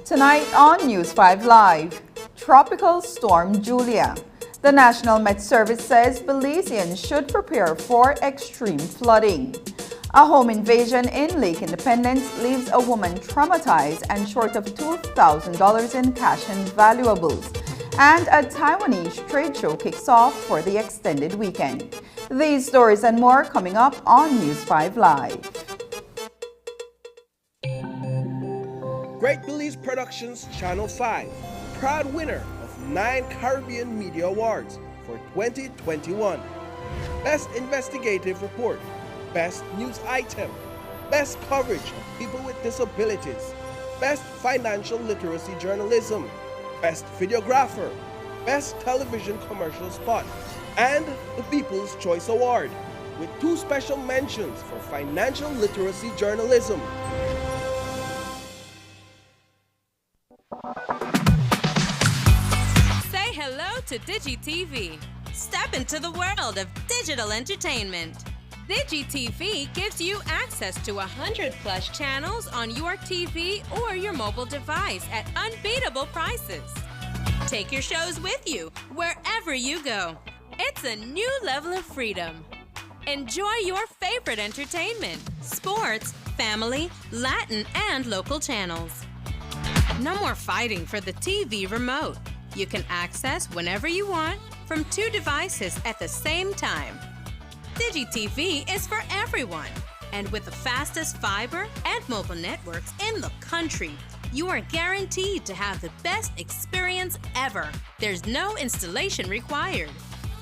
Tonight on News 5 Live, Tropical Storm Julia. The National Met Service says Belizeans should prepare for extreme flooding. A home invasion in Lake Independence leaves a woman traumatized and short of $2,000 in cash and valuables. And a Taiwanese trade show kicks off for the extended weekend. These stories and more coming up on News 5 Live. Great Belize Productions Channel 5, proud winner of 9 Caribbean Media Awards for 2021. Best Investigative Report, Best News Item, Best Coverage of People with Disabilities, Best Financial Literacy Journalism, Best Videographer, Best Television Commercial Spot, and the People's Choice Award, with 2 special mentions for Financial Literacy Journalism. Say hello to DigiTV. Step into the world of digital entertainment. DigiTV gives you access to 100+ channels on your TV or your mobile device at unbeatable prices. Take your shows with you wherever you go. It's a new level of freedom. Enjoy your favorite entertainment, sports, family, Latin, and local channels. No more fighting for the TV remote. You can access whenever you want from 2 devices at the same time. DigiTV is for everyone. And with the fastest fiber and mobile networks in the country, you are guaranteed to have the best experience ever. There's no installation required.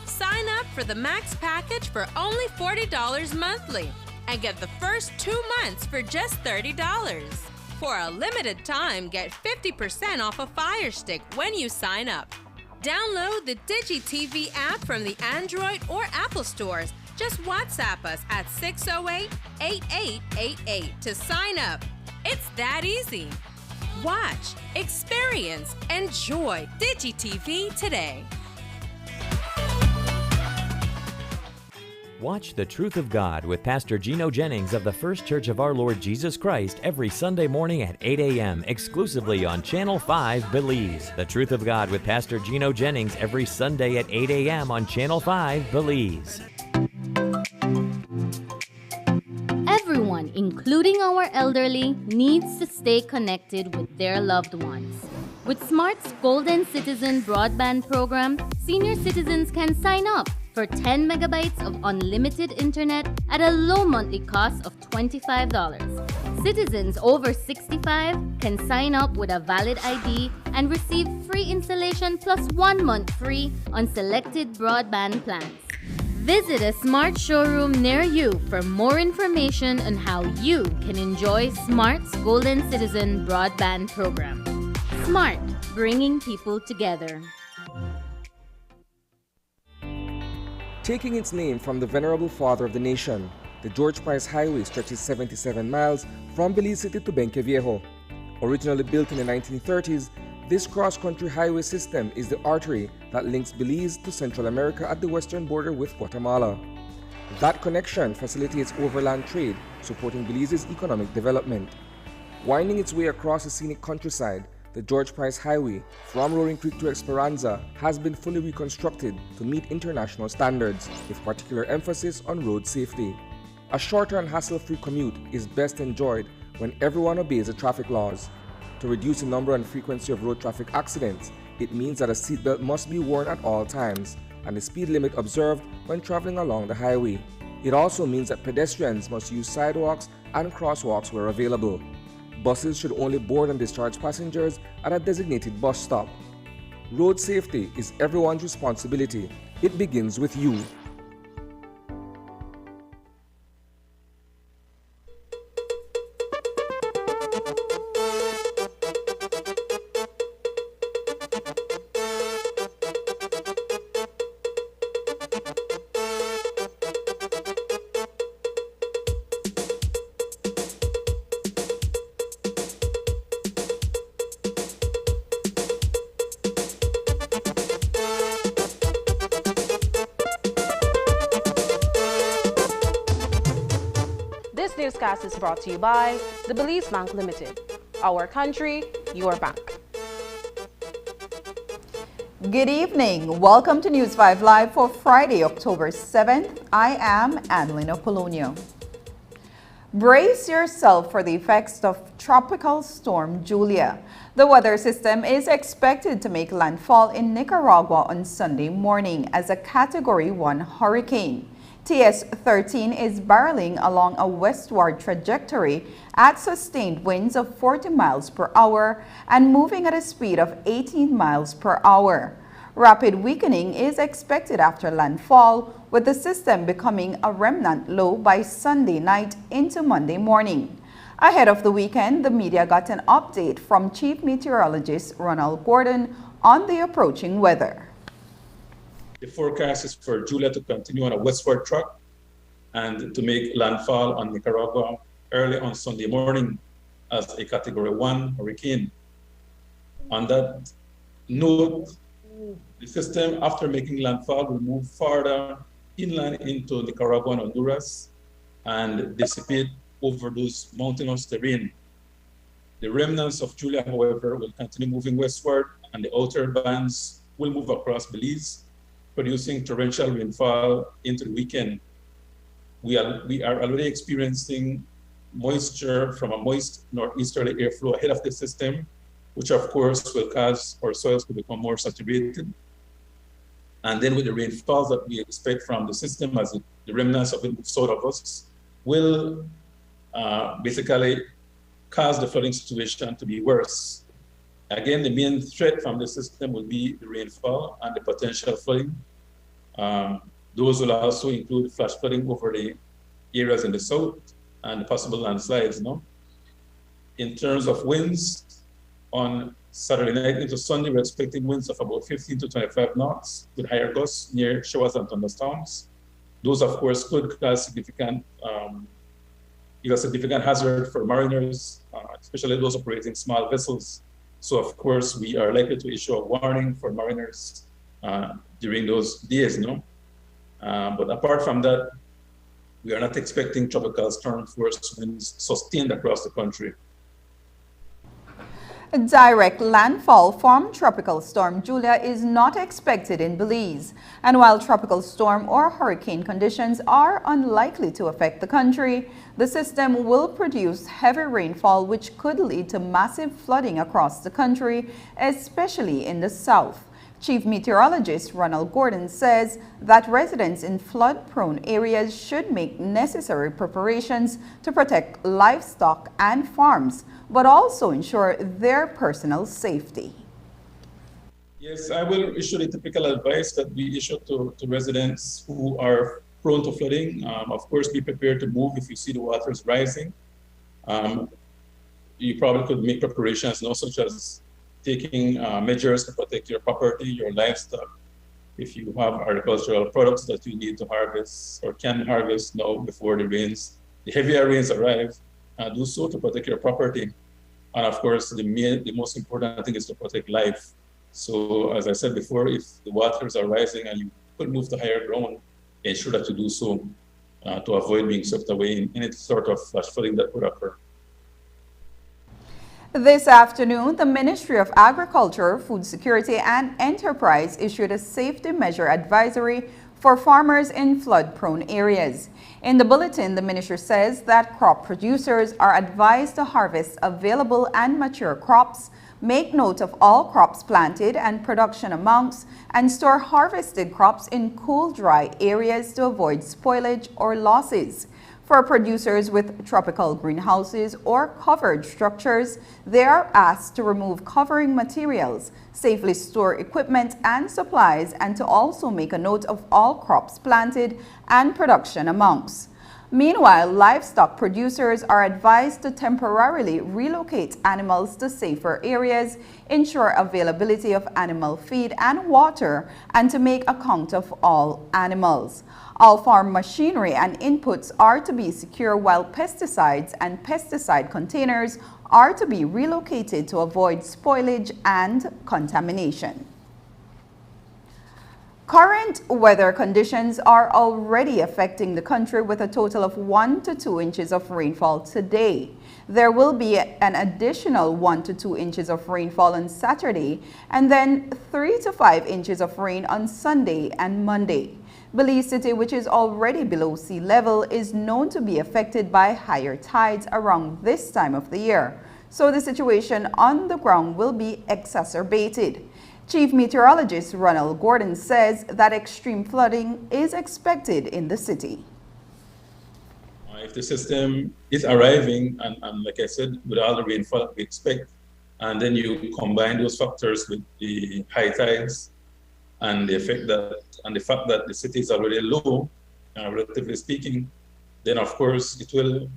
Sign up for the Max package for only $40 monthly and get the first 2 months for just $30. For a limited time, get 50% off a Fire Stick when you sign up. Download the DigiTV app from the Android or Apple stores. Just WhatsApp us at 608-8888 to sign up. It's that easy. Watch, experience, enjoy DigiTV today. Watch The Truth of God with Pastor Gino Jennings of the First Church of Our Lord Jesus Christ every Sunday morning at 8 a.m. exclusively on Channel 5 Belize. The Truth of God with Pastor Gino Jennings every Sunday at 8 a.m. on Channel 5 Belize. Everyone, including our elderly, needs to stay connected with their loved ones. With Smart's Golden Citizen broadband program, senior citizens can sign up for 10 megabytes of unlimited internet at a low monthly cost of $25. Citizens over 65 can sign up with a valid ID and receive free installation plus 1 month free on selected broadband plans. Visit a Smart showroom near you for more information on how you can enjoy Smart's Golden Citizen broadband program. Smart, bringing people together. Taking its name from the venerable father of the nation, the George Price Highway stretches 77 miles from Belize City to Benqueviejo. Originally built in the 1930s, this cross-country highway system is the artery that links Belize to Central America at the western border with Guatemala. That connection facilitates overland trade, supporting Belize's economic development. Winding its way across the scenic countryside, the George Price Highway from Roaring Creek to Esperanza has been fully reconstructed to meet international standards, with particular emphasis on road safety. A shorter and hassle-free commute is best enjoyed when everyone obeys the traffic laws. To reduce the number and frequency of road traffic accidents, it means that a seatbelt must be worn at all times and the speed limit observed when traveling along the highway. It also means that pedestrians must use sidewalks and crosswalks where available. Buses should only board and discharge passengers at a designated bus stop. Road safety is everyone's responsibility. It begins with you. This newscast is brought to you by the Belize Bank Limited. Our country, your bank. Good evening. Welcome to News 5 Live for Friday, October 7th. I am Annalyn Apolonio. Brace yourself for the effects of Tropical Storm Julia. The weather system is expected to make landfall in Nicaragua on Sunday morning as a Category 1 hurricane. TS-13 is barreling along a westward trajectory at sustained winds of 40 miles per hour and moving at a speed of 18 miles per hour. Rapid weakening is expected after landfall, with the system becoming a remnant low by Sunday night into Monday morning. Ahead of the weekend, the media got an update from Chief Meteorologist Ronald Gordon on the approaching weather. The forecast is for Julia to continue on a westward track and to make landfall on Nicaragua early on Sunday morning as a Category 1 hurricane. On that note, the system, after making landfall, will move farther inland into Nicaragua and Honduras and dissipate over those mountainous terrain. The remnants of Julia, however, will continue moving westward, and the outer bands will move across Belize, producing torrential rainfall into the weekend. We are already experiencing moisture from a moist northeasterly airflow ahead of the system, which of course will cause our soils to become more saturated. And then with the rainfalls that we expect from the system as the remnants of it move south of us, will basically cause the flooding situation to be worse. Again, the main threat from the system will be the rainfall and the potential flooding. Those will also include flash flooding over the areas in the south and possible landslides. In terms of winds, on Saturday night into Sunday, we're expecting winds of about 15 to 25 knots with higher gusts near showers and thunderstorms. Those, of course, could cause significant hazard for mariners, especially those operating small vessels. So, of course, we are likely to issue a warning for mariners during those days, but apart from that, we are not expecting tropical storm force winds sustained across the country. Direct landfall from Tropical Storm Julia is not expected in Belize. And while tropical storm or hurricane conditions are unlikely to affect the country, the system will produce heavy rainfall which could lead to massive flooding across the country, especially in the south. Chief Meteorologist Ronald Gordon says that residents in flood-prone areas should make necessary preparations to protect livestock and farms, but also ensure their personal safety. Yes, I will issue the typical advice that we issue to residents who are prone to flooding. Of course, be prepared to move if you see the waters rising. You probably could make preparations, such as taking measures to protect your property, your livestock. If you have agricultural products that you need to harvest or can harvest now before the heavier rains arrive, do so to protect your property. And of course, the most important thing is to protect life. So as I said before, if the waters are rising and you could move to higher ground, ensure that you do so to avoid being swept away in any sort of flash flooding that could occur. This afternoon, the Ministry of Agriculture, Food Security and Enterprise issued a safety measure advisory for farmers in flood-prone areas. In the bulletin, the ministry says that crop producers are advised to harvest available and mature crops, make note of all crops planted and production amounts, and store harvested crops in cool, dry areas to avoid spoilage or losses. For producers with tropical greenhouses or covered structures, they are asked to remove covering materials, safely store equipment and supplies, and to also make a note of all crops planted and production amounts. Meanwhile, livestock producers are advised to temporarily relocate animals to safer areas, ensure availability of animal feed and water, and to make account of all animals. All farm machinery and inputs are to be secure, while pesticides and pesticide containers are to be relocated to avoid spoilage and contamination. Current weather conditions are already affecting the country with a total of 1 to 2 inches of rainfall today. There will be an additional 1 to 2 inches of rainfall on Saturday and then 3 to 5 inches of rain on Sunday and Monday. Belize City, which is already below sea level, is known to be affected by higher tides around this time of the year. So the situation on the ground will be exacerbated. Chief Meteorologist Ronald Gordon says that extreme flooding is expected in the city. If the system is arriving, and like I said, with all the rainfall that we expect, and then you combine those factors with the high tides and the fact that the city is already low, relatively speaking, then of course it will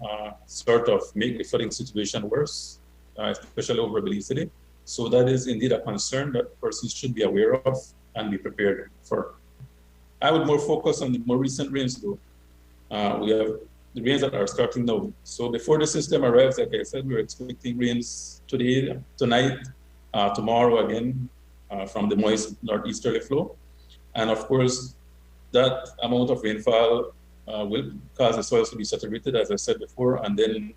sort of make the flooding situation worse, especially over Belize City. So that is indeed a concern that persons should be aware of and be prepared for. I would more focus on the more recent rains though. We have the rains that are starting now. So before the system arrives, like I said, we're expecting rains today, tonight, tomorrow again, from the moist northeasterly flow. And of course, that amount of rainfall will cause the soils to be saturated, as I said before, and then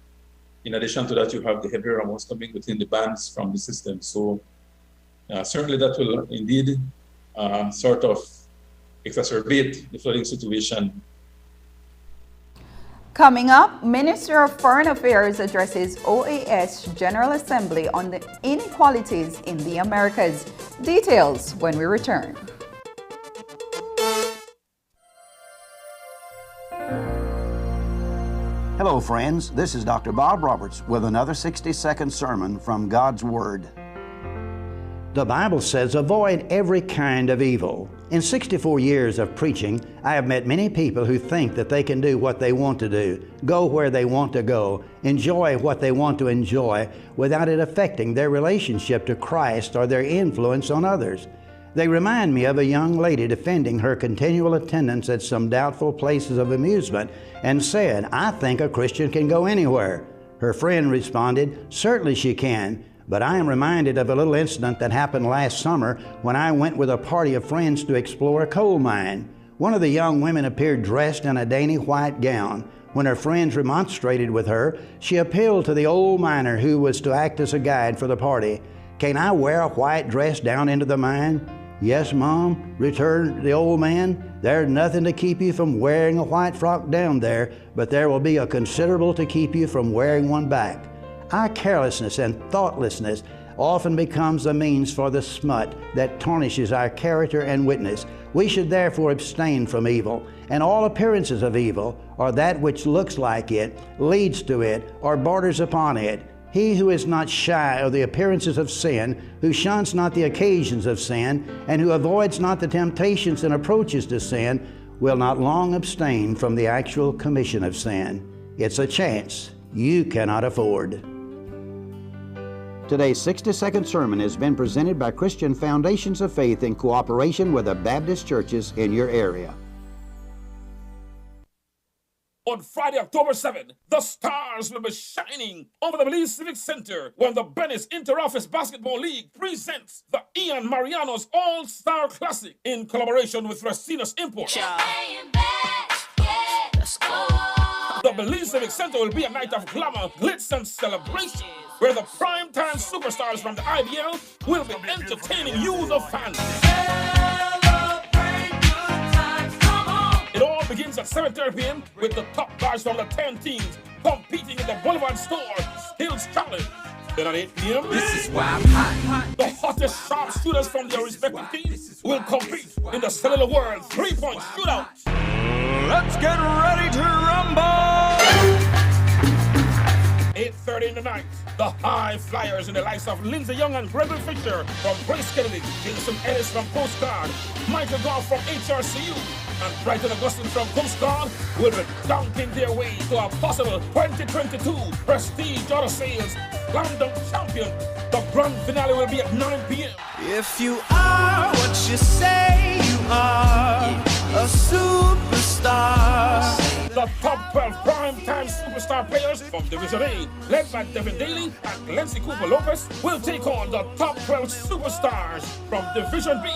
in addition to that, you have the heavier amounts coming within the bands from the system. So certainly that will indeed sort of exacerbate the flooding situation. Coming up, Minister of Foreign Affairs addresses OAS General Assembly on the inequalities in the Americas. Details when we return. Hello, friends. This is Dr. Bob Roberts with another 60-second sermon from God's Word. The Bible says, avoid every kind of evil. In 64 years of preaching, I have met many people who think that they can do what they want to do, go where they want to go, enjoy what they want to enjoy, without it affecting their relationship to Christ or their influence on others. They remind me of a young lady defending her continual attendance at some doubtful places of amusement and said, "I think a Christian can go anywhere." Her friend responded, "Certainly she can. But I am reminded of a little incident that happened last summer when I went with a party of friends to explore a coal mine. One of the young women appeared dressed in a dainty white gown. When her friends remonstrated with her, she appealed to the old miner who was to act as a guide for the party. "Can I wear a white dress down into the mine?" "Yes, Mom," returned the old man. "There's nothing to keep you from wearing a white frock down there, but there will be a considerable to keep you from wearing one back." Our carelessness and thoughtlessness often becomes a means for the smut that tarnishes our character and witness. We should therefore abstain from evil, and all appearances of evil, or that which looks like it, leads to it, or borders upon it. He who is not shy of the appearances of sin, who shuns not the occasions of sin, and who avoids not the temptations and approaches to sin, will not long abstain from the actual commission of sin. It's a chance you cannot afford. Today's 60-second sermon has been presented by Christian Foundations of Faith in cooperation with the Baptist churches in your area. On Friday, October 7th, the stars will be shining over the Belize Civic Center when the Venice Inter-Office Basketball League presents the Ian Mariano's All-Star Classic in collaboration with Racina's Import. The Belize Civic Center will be a night of glamour, glitz, and celebration, where the primetime superstars from the IBL will be entertaining you, the fans. It all begins at 7:30 p.m. with the top guys from the 10 teams competing in the Boulevard Store Skills Challenge. Then at 8 p.m., this is why I'm hot. The hottest sharpshooters from their respective teams will compete in the Cellular World 3-point shootout. Let's get ready to rumble! 8:30 in the night, the high flyers in the likes of Lindsey Young and Gregory Fisher from Grace Kennedy, Jason Ellis from Coast Guard, Michael Goff from HRCU, and Brighton Augustine from Coast Guard will be dunking their way to a possible 2022 Prestige Auto Sales Slam Dunk Champion. The grand finale will be at 9 p.m. If you are what you say you are, a superstar. The top 12 primetime superstar players from Division A, led by Devin Daly and Lindsey Cooper Lopez, will take on the top 12 superstars from Division B,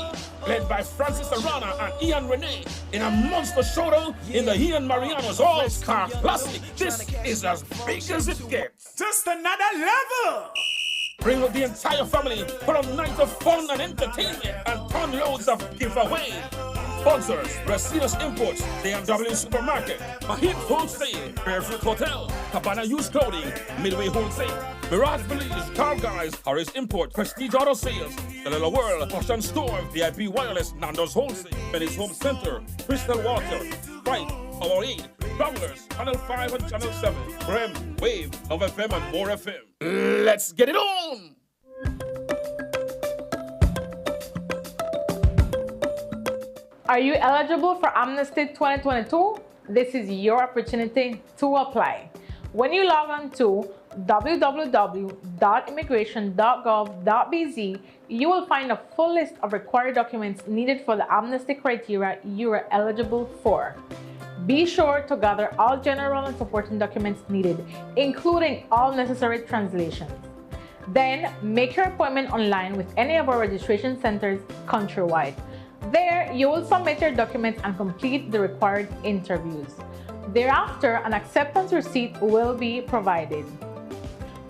led by Francis Arana and Ian Renee, in a monster showdown in the Ian Mariano's All-Star Classic. This is as big as it gets. Just another level. Bring with the entire family for a night of fun and entertainment and ton loads of giveaway. Sponsors: Racina's Imports, D&W Supermarket, Mahit Wholesale, Barefoot Hotel, Cabana Used Clothing, Midway Wholesale, Mirage Belize, Car Guys, Harris Import, Prestige Auto Sales, Cellular World, Ocean Store, VIP Wireless, Nando's Wholesale, Venice Home Center, Crystal Water, Sprite, Power 8, Travelers, Channel 5 and Channel 7, Prem, Wave, Love FM and More FM. Let's get it on! Are you eligible for Amnesty 2022? This is your opportunity to apply. When you log on to www.immigration.gov.bz, you will find a full list of required documents needed for the amnesty criteria you are eligible for. Be sure to gather all general and supporting documents needed, including all necessary translations. Then, make your appointment online with any of our registration centers countrywide. There, you will submit your documents and complete the required interviews. Thereafter, an acceptance receipt will be provided.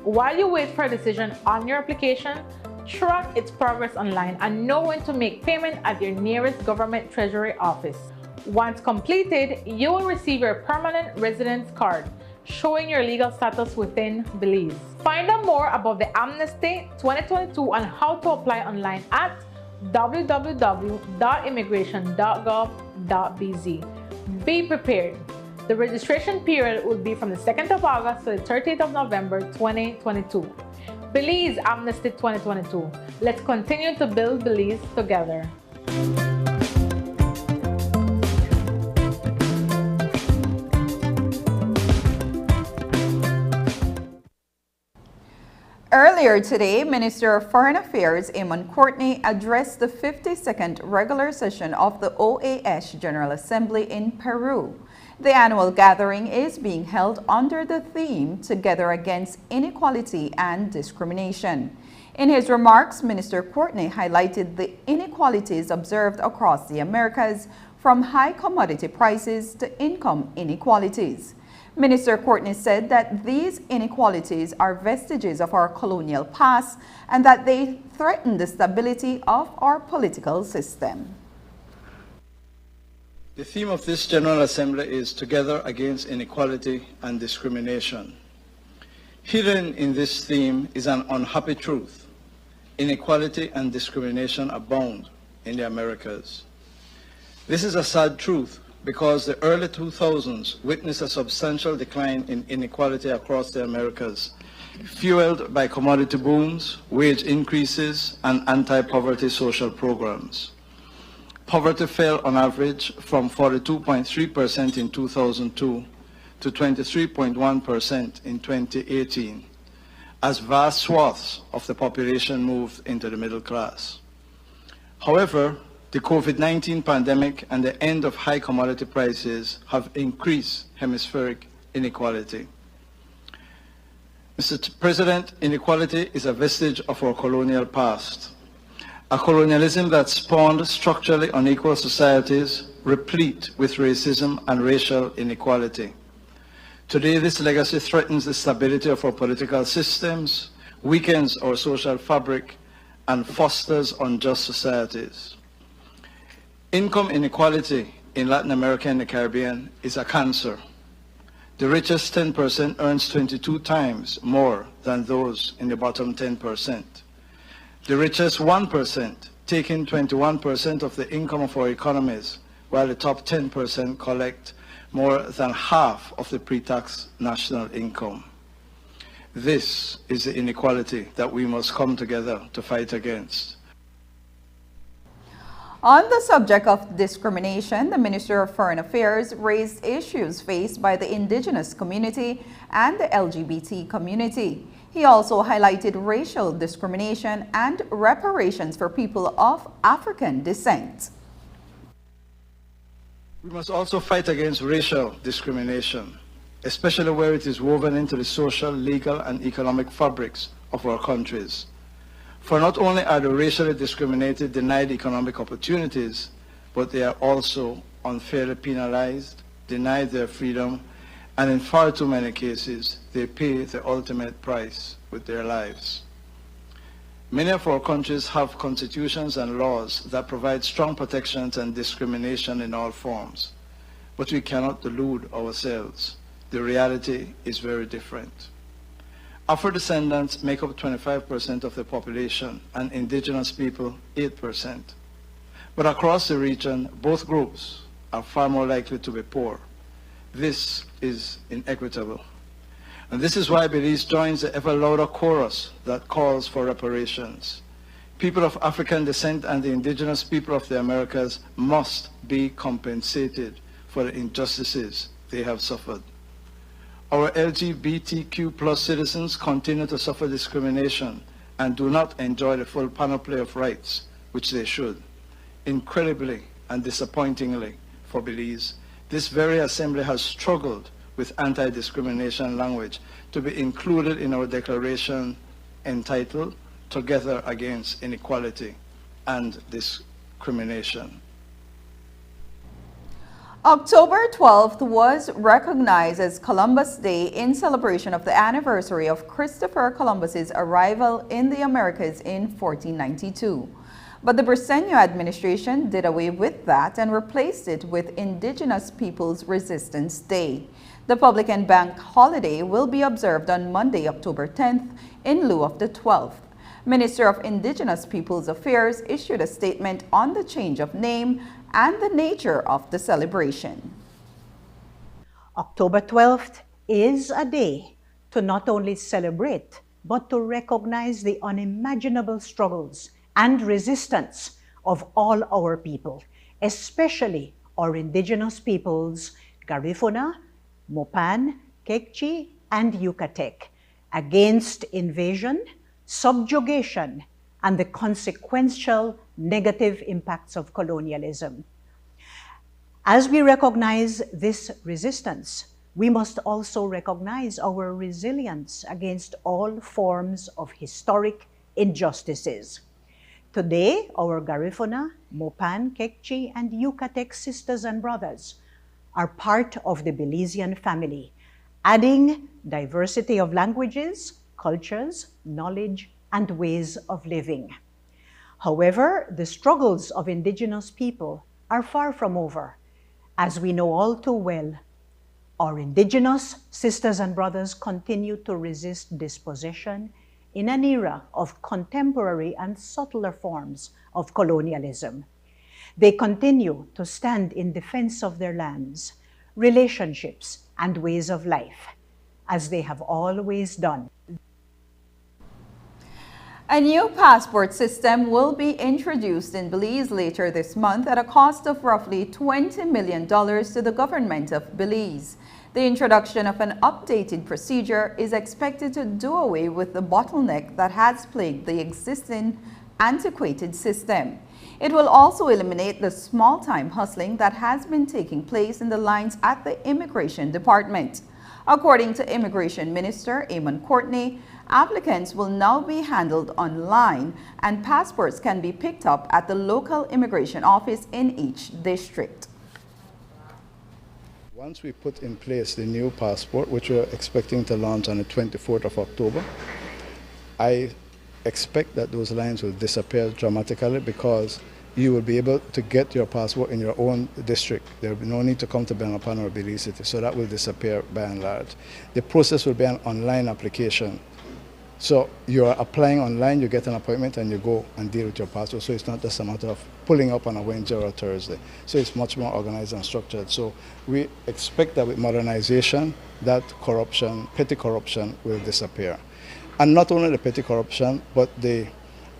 While you wait for a decision on your application, track its progress online and know when to make payment at your nearest government treasury office. Once completed, you will receive your permanent residence card, showing your legal status within Belize. Find out more about the Amnesty 2022 and how to apply online at www.immigration.gov.bz. Be prepared. The registration period will be from the 2nd of August to the 30th of November 2022. Belize Amnesty 2022. Let's continue to build Belize together. Earlier today, Minister of Foreign Affairs Eamon Courtney addressed the 52nd regular session of the OAS General Assembly in Peru. The annual gathering is being held under the theme Together Against Inequality and Discrimination. In his remarks, Minister Courtney highlighted the inequalities observed across the Americas, from high commodity prices to income inequalities. Minister Courtney said that these inequalities are vestiges of our colonial past and that they threaten the stability of our political system. The theme of this General Assembly is Together Against Inequality and Discrimination. Hidden in this theme is an unhappy truth. Inequality and discrimination abound in the Americas. This is a sad truth because the early 2000s witnessed a substantial decline in inequality across the Americas, fueled by commodity booms, wage increases, and anti-poverty social programs. Poverty fell on average from 42.3% in 2002 to 23.1% in 2018, as vast swaths of the population moved into the middle class. However, the COVID-19 pandemic and the end of high commodity prices have increased hemispheric inequality. Mr. President, inequality is a vestige of our colonial past, a colonialism that spawned structurally unequal societies replete with racism and racial inequality. Today, this legacy threatens the stability of our political systems, weakens our social fabric, and fosters unjust societies. Income inequality in Latin America and the Caribbean is a cancer. The richest 10% earns 22 times more than those in the bottom 10%. The richest 1% take in 21% of the income of our economies, while the top 10% collect more than half of the pre-tax national income. This is the inequality that we must come together to fight against. On the subject of discrimination, the Minister of Foreign Affairs raised issues faced by the indigenous community and the LGBT community. He also highlighted racial discrimination and reparations for people of African descent. We must also fight against racial discrimination, especially where it is woven into the social, legal, and economic fabrics of our countries. For not only are the racially discriminated denied economic opportunities, but they are also unfairly penalized, denied their freedom, and in far too many cases, they pay the ultimate price with their lives. Many of our countries have constitutions and laws that provide strong protections and discrimination in all forms, but we cannot delude ourselves. The reality is very different. Afro-descendants make up 25% of the population and indigenous people 8%. But across the region, both groups are far more likely to be poor. This is inequitable. And this is why Belize joins the ever louder chorus that calls for reparations. People of African descent and the indigenous people of the Americas must be compensated for the injustices they have suffered. Our LGBTQ+ citizens continue to suffer discrimination and do not enjoy the full panoply of rights, which they should. Incredibly and disappointingly for Belize, this very assembly has struggled with anti-discrimination language to be included in our declaration entitled Together Against Inequality and Discrimination. October 12th was recognized as Columbus Day in celebration of the anniversary of Christopher Columbus's arrival in the Americas in 1492. But the Briceño administration did away with that and replaced it with Indigenous Peoples Resistance Day. The public and bank holiday will be observed on Monday, October 10th, in lieu of the 12th. Minister of Indigenous Peoples Affairs issued a statement on the change of name and the nature of the celebration. October 12th is a day to not only celebrate, but to recognize the unimaginable struggles and resistance of all our people, especially our indigenous peoples, Garifuna, Mopan, Kekchi, and Yucatec, against invasion, subjugation, and the consequential negative impacts of colonialism. As we recognize this resistance, we must also recognize our resilience against all forms of historic injustices. Today, our Garifuna, Mopan, Kekchi, and Yucatec sisters and brothers are part of the Belizean family, adding diversity of languages, cultures, knowledge, and ways of living. However, the struggles of indigenous people are far from over. As we know all too well, our indigenous sisters and brothers continue to resist dispossession in an era of contemporary and subtler forms of colonialism. They continue to stand in defense of their lands, relationships, and ways of life, as they have always done. A new passport system will be introduced in Belize later this month at a cost of roughly $20 million to the government of Belize. The introduction of an updated procedure is expected to do away with the bottleneck that has plagued the existing antiquated system. It will also eliminate the small-time hustling that has been taking place in the lines at the Immigration Department. According to Immigration Minister Amon Courtney, applicants will now be handled online and passports can be picked up at the local immigration office in each district. Once we put in place the new passport, which we're expecting to launch on the 24th of October, I expect that those lines will disappear dramatically because you will be able to get your passport in your own district. There will be no need to come to Belmopan or Belize City, so that will disappear by and large. The process will be an online application. So you are applying online, you get an appointment and you go and deal with your passport. So it's not just a matter of pulling up on a Wednesday or a Thursday. So it's much more organized and structured. So we expect that with modernization, that corruption, petty corruption will disappear. And not only the petty corruption, but the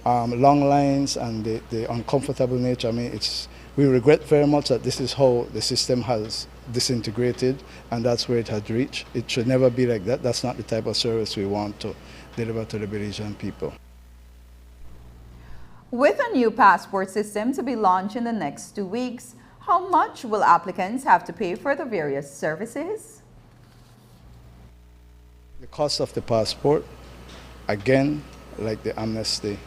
long lines and the uncomfortable nature. I mean, we regret very much that this is how the system has disintegrated and that's where it has reached. It should never be like that. That's not the type of service we want to deliver to the Belizean people. With a new passport system to be launched in the next 2 weeks, how much will applicants have to pay for the various services? The cost of the passport, again, like the amnesty,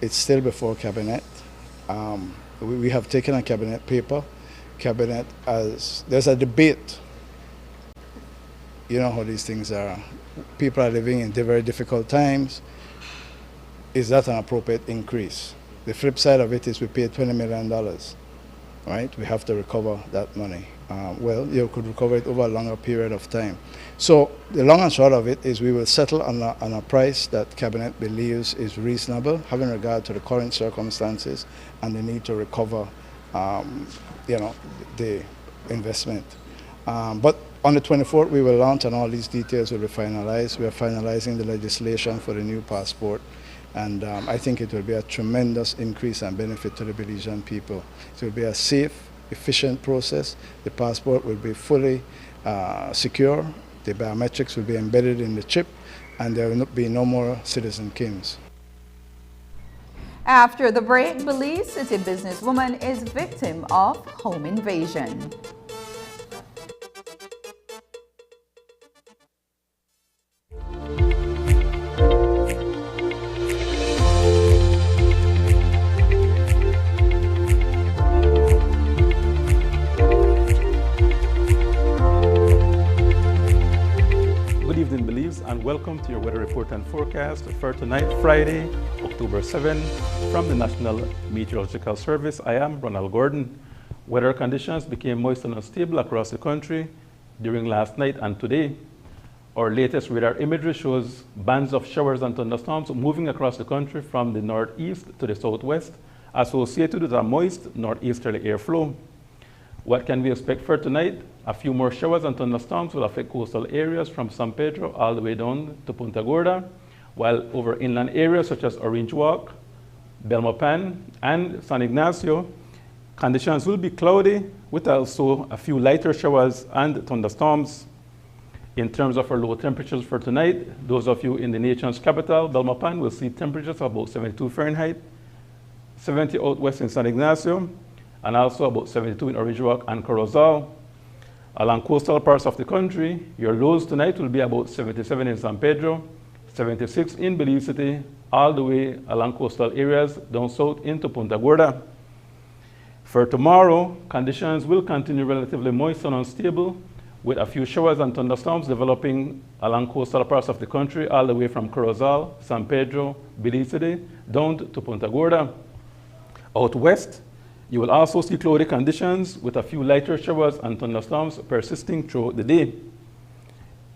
it's still before Cabinet. We have taken a Cabinet paper. Cabinet, there's a debate. You know how these things are. People are living in very difficult times. Is that an appropriate increase? The flip side of it is we paid $20 million, right? We have to recover that money. Well, you could recover it over a longer period of time. So the long and short of it is we will settle on a price that Cabinet believes is reasonable, having regard to the current circumstances and the need to recover, the investment. But on the 24th, we will launch and all these details will be finalized. We are finalizing the legislation for the new passport. And I think it will be a tremendous increase and benefit to the Belizean people. It will be a safe, efficient process. The passport will be fully secure. The biometrics will be embedded in the chip, and there will be no more citizen kings. After the break, Belize City businesswoman is victim of home invasion. And welcome to your weather report and forecast for tonight, Friday, October 7, from the National Meteorological Service. I am Ronald Gordon. Weather conditions became moist and unstable across the country during last night and today. Our latest radar imagery shows bands of showers and thunderstorms moving across the country from the northeast to the southwest, associated with a moist northeasterly airflow. What can we expect for tonight? A few more showers and thunderstorms will affect coastal areas from San Pedro all the way down to Punta Gorda, while over inland areas such as Orange Walk, Belmopan, and San Ignacio, conditions will be cloudy with also a few lighter showers and thunderstorms. In terms of our low temperatures for tonight, those of you in the nation's capital, Belmopan, will see temperatures of about 72 Fahrenheit, 70 out west in San Ignacio, and also about 72 in Orange Walk and Corozal. Along coastal parts of the country, your lows tonight will be about 77 in San Pedro, 76 in Belize City, all the way along coastal areas down south into Punta Gorda. For tomorrow, conditions will continue relatively moist and unstable, with a few showers and thunderstorms developing along coastal parts of the country, all the way from Corozal, San Pedro, Belize City, down to Punta Gorda. Out west, you will also see cloudy conditions with a few lighter showers and thunderstorms persisting throughout the day.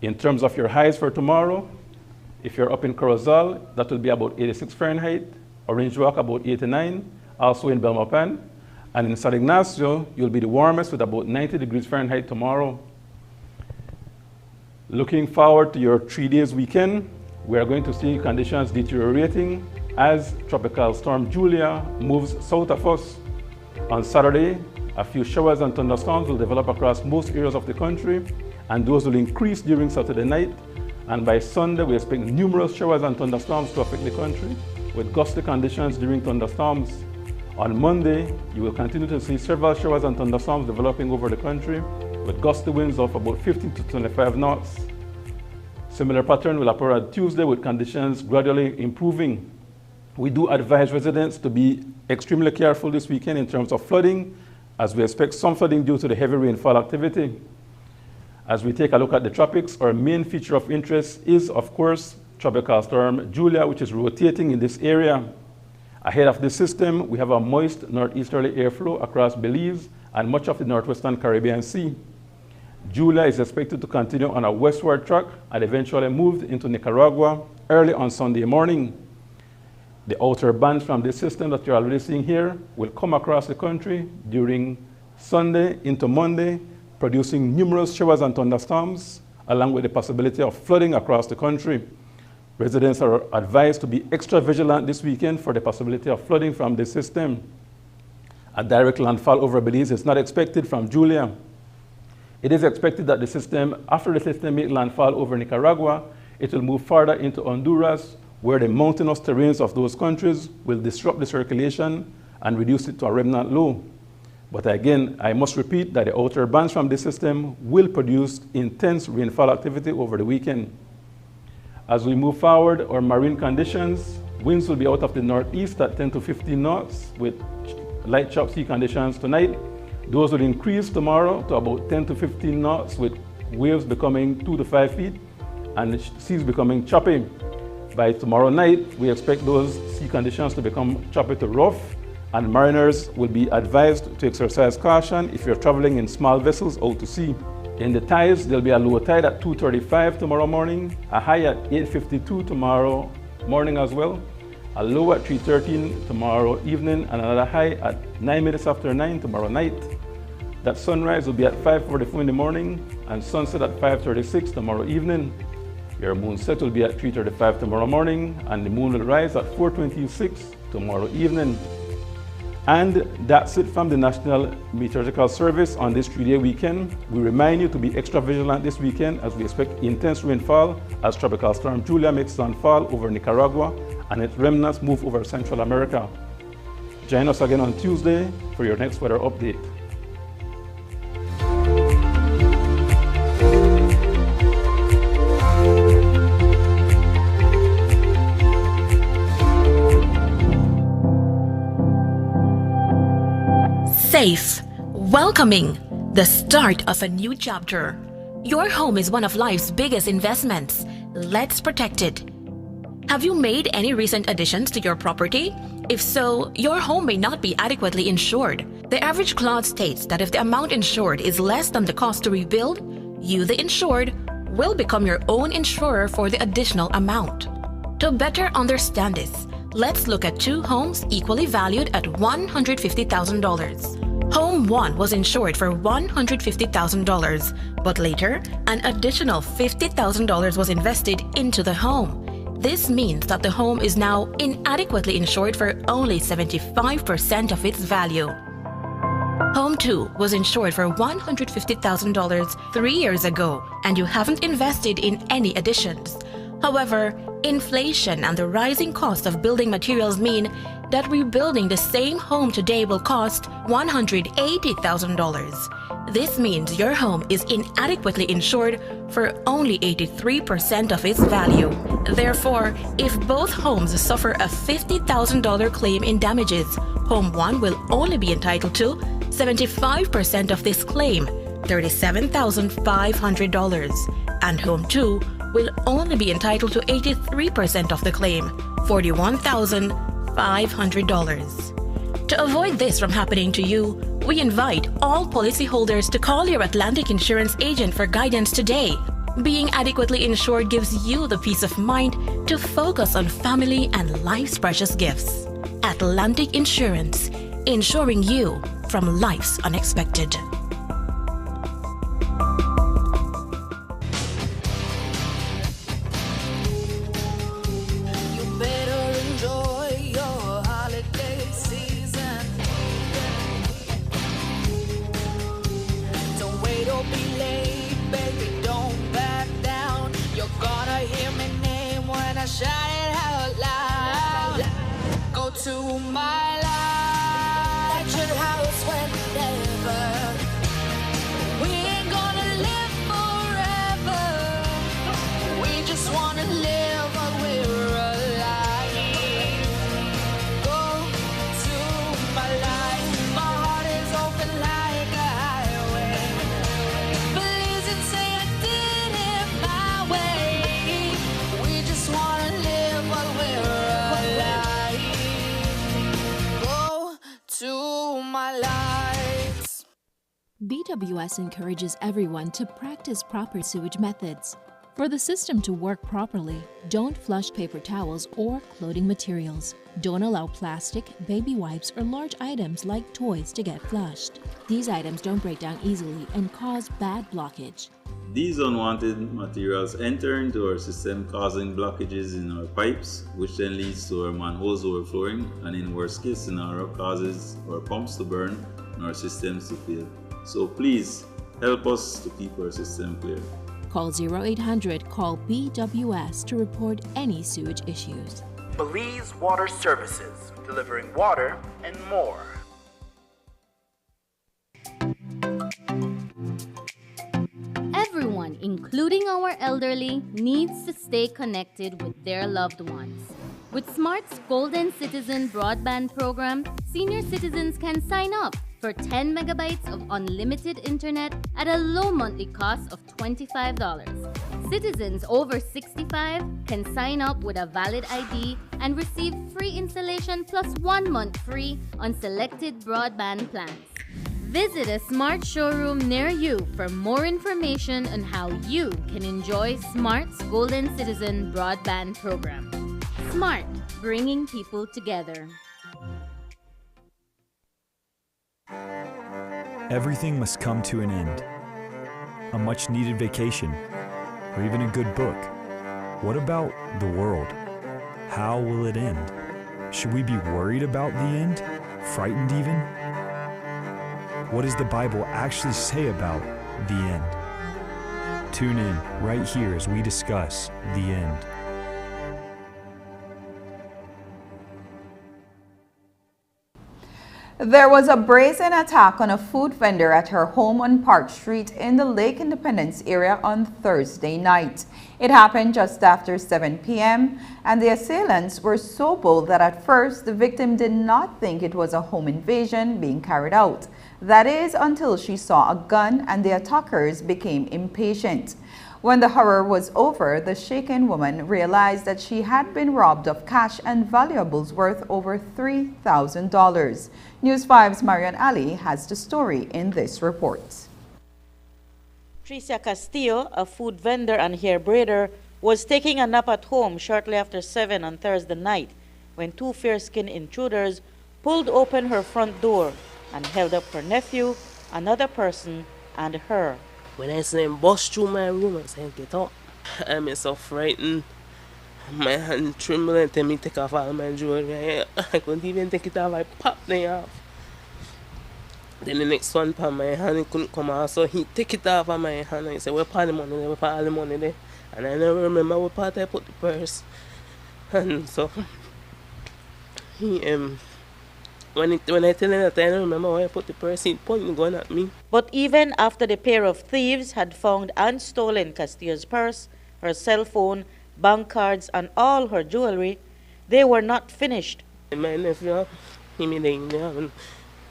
In terms of your highs for tomorrow, if you're up in Corozal, that will be about 86 Fahrenheit, Orange Walk about 89, also in Belmopan, and in San Ignacio, you'll be the warmest with about 90 degrees Fahrenheit tomorrow. Looking forward to your 3 days weekend, we are going to see conditions deteriorating as Tropical Storm Julia moves south of us. On Saturday, a few showers and thunderstorms will develop across most areas of the country, and those will increase during Saturday night. And by Sunday, we expect numerous showers and thunderstorms to affect the country, with gusty conditions during thunderstorms. On Monday, you will continue to see several showers and thunderstorms developing over the country, with gusty winds of about 15 to 25 knots. Similar pattern will appear on Tuesday, with conditions gradually improving. We do advise residents to be extremely careful this weekend in terms of flooding, as we expect some flooding due to the heavy rainfall activity. As we take a look at the tropics, our main feature of interest is, of course, Tropical Storm Julia, which is rotating in this area. Ahead of this system, we have a moist northeasterly airflow across Belize and much of the northwestern Caribbean Sea. Julia is expected to continue on a westward track and eventually move into Nicaragua early on Sunday morning. The outer bands from this system that you're already seeing here will come across the country during Sunday into Monday, producing numerous showers and thunderstorms, along with the possibility of flooding across the country. Residents are advised to be extra vigilant this weekend for the possibility of flooding from this system. A direct landfall over Belize is not expected from Julia. It is expected that after the system makes landfall over Nicaragua, it will move further into Honduras, where the mountainous terrains of those countries will disrupt the circulation and reduce it to a remnant low. But again, I must repeat that the outer bands from this system will produce intense rainfall activity over the weekend. As we move forward, our marine conditions, winds will be out of the northeast at 10 to 15 knots with light chop sea conditions tonight. Those will increase tomorrow to about 10 to 15 knots with waves becoming 2 to 5 feet and the seas becoming choppy. By tomorrow night, we expect those sea conditions to become choppy to rough, and mariners will be advised to exercise caution if you're traveling in small vessels out to sea. In the tides, there'll be a low tide at 2:35 tomorrow morning, a high at 8:52 tomorrow morning as well, a low at 3:13 tomorrow evening, and another high at 9 minutes after 9 tomorrow night. That sunrise will be at 5:44 in the morning and sunset at 5:36 tomorrow evening. Your moonset will be at 3:35 tomorrow morning, and the moon will rise at 4:26 tomorrow evening. And that's it from the National Meteorological Service on this 3-day weekend. We remind you to be extra vigilant this weekend as we expect intense rainfall as Tropical Storm Julia makes landfall over Nicaragua and its remnants move over Central America. Join us again on Tuesday for your next weather update. Safe, welcoming, the start of a new chapter. Your home is one of life's biggest investments. Let's protect it. Have you made any recent additions to your property? If so, your home may not be adequately insured. The average clause states that if the amount insured is less than the cost to rebuild, you, the insured, will become your own insurer for the additional amount. To better understand this, let's look at two homes equally valued at $150,000. Home 1 was insured for $150,000, but later, an additional $50,000 was invested into the home. This means that the home is now inadequately insured for only 75% of its value. Home 2 was insured for $150,000 3 years ago, and you haven't invested in any additions. However, inflation and the rising cost of building materials mean that rebuilding the same home today will cost $180,000. This means your home is inadequately insured for only 83% of its value. Therefore, if both homes suffer a $50,000 claim in damages, Home 1 will only be entitled to 75% of this claim, $37,500, and Home 2 will only be entitled to 83% of the claim, $41,500. To avoid this from happening to you, we invite all policyholders to call your Atlantic Insurance agent for guidance today. Being adequately insured gives you the peace of mind to focus on family and life's precious gifts. Atlantic Insurance, insuring you from life's unexpected. Shout it out loud. Go to my life. At your house whenever. We ain't gonna live forever. We just wanna live while we're alive. Go to my life. My heart is open like a highway. Please and say I did it my way. We just wanna BWS encourages everyone to practice proper sewage methods. For the system to work properly, don't flush paper towels or clothing materials. Don't allow plastic, baby wipes, or large items like toys to get flushed. These items don't break down easily and cause bad blockage. These unwanted materials enter into our system, causing blockages in our pipes, which then leads to our manholes overflowing, and in worst case scenario causes our pumps to burn and our systems to fail. So please help us to keep our system clear. Call 0800-CALL-BWS to report any sewage issues. Belize Water Services, delivering water and more. Everyone, including our elderly, needs to stay connected with their loved ones. With Smart's Golden Citizen broadband program, senior citizens can sign up for 10 megabytes of unlimited internet at a low monthly cost of $25. Citizens over 65 can sign up with a valid ID and receive free installation plus 1 month free on selected broadband plans. Visit a Smart showroom near you for more information on how you can enjoy Smart's Golden Citizen broadband program. Smart, bringing people together. Everything must come to an end. A much-needed vacation, or even a good book. What about the world? How will it end? Should we be worried about the end? Frightened even? What does the Bible actually say about the end? Tune in right here as we discuss the end. There was a brazen attack on a food vendor at her home on Park Street in the Lake Independence area on Thursday night. It happened just after 7 p.m. and the assailants were so bold that at first the victim did not think it was a home invasion being carried out. That is until she saw a gun and the attackers became impatient. When the horror was over, the shaken woman realized that she had been robbed of cash and valuables worth over $3,000. News 5's Marian Ali has the story in this report. Tricia Castillo, a food vendor and hair braider, was taking a nap at home shortly after 7 on Thursday night when two fair-skinned intruders pulled open her front door and held up her nephew, another person, and her. When I saw him bust through my room and said, "Get up," I'm so frightened. My hand trembled and tell me take off all my jewelry. I couldn't even take it off. I popped them off. Then the next one for my hand, he couldn't come out, so he take it off of my hand and he said, where part the money there, where part all the money there? And I never remember what part I put the purse. And so he when I tell him that I don't remember where I put the purse, he pointing going at me. But even after the pair of thieves had found and stolen Castillo's purse, her cell phone, bank cards, and all her jewelry, they were not finished. My nephew, he made the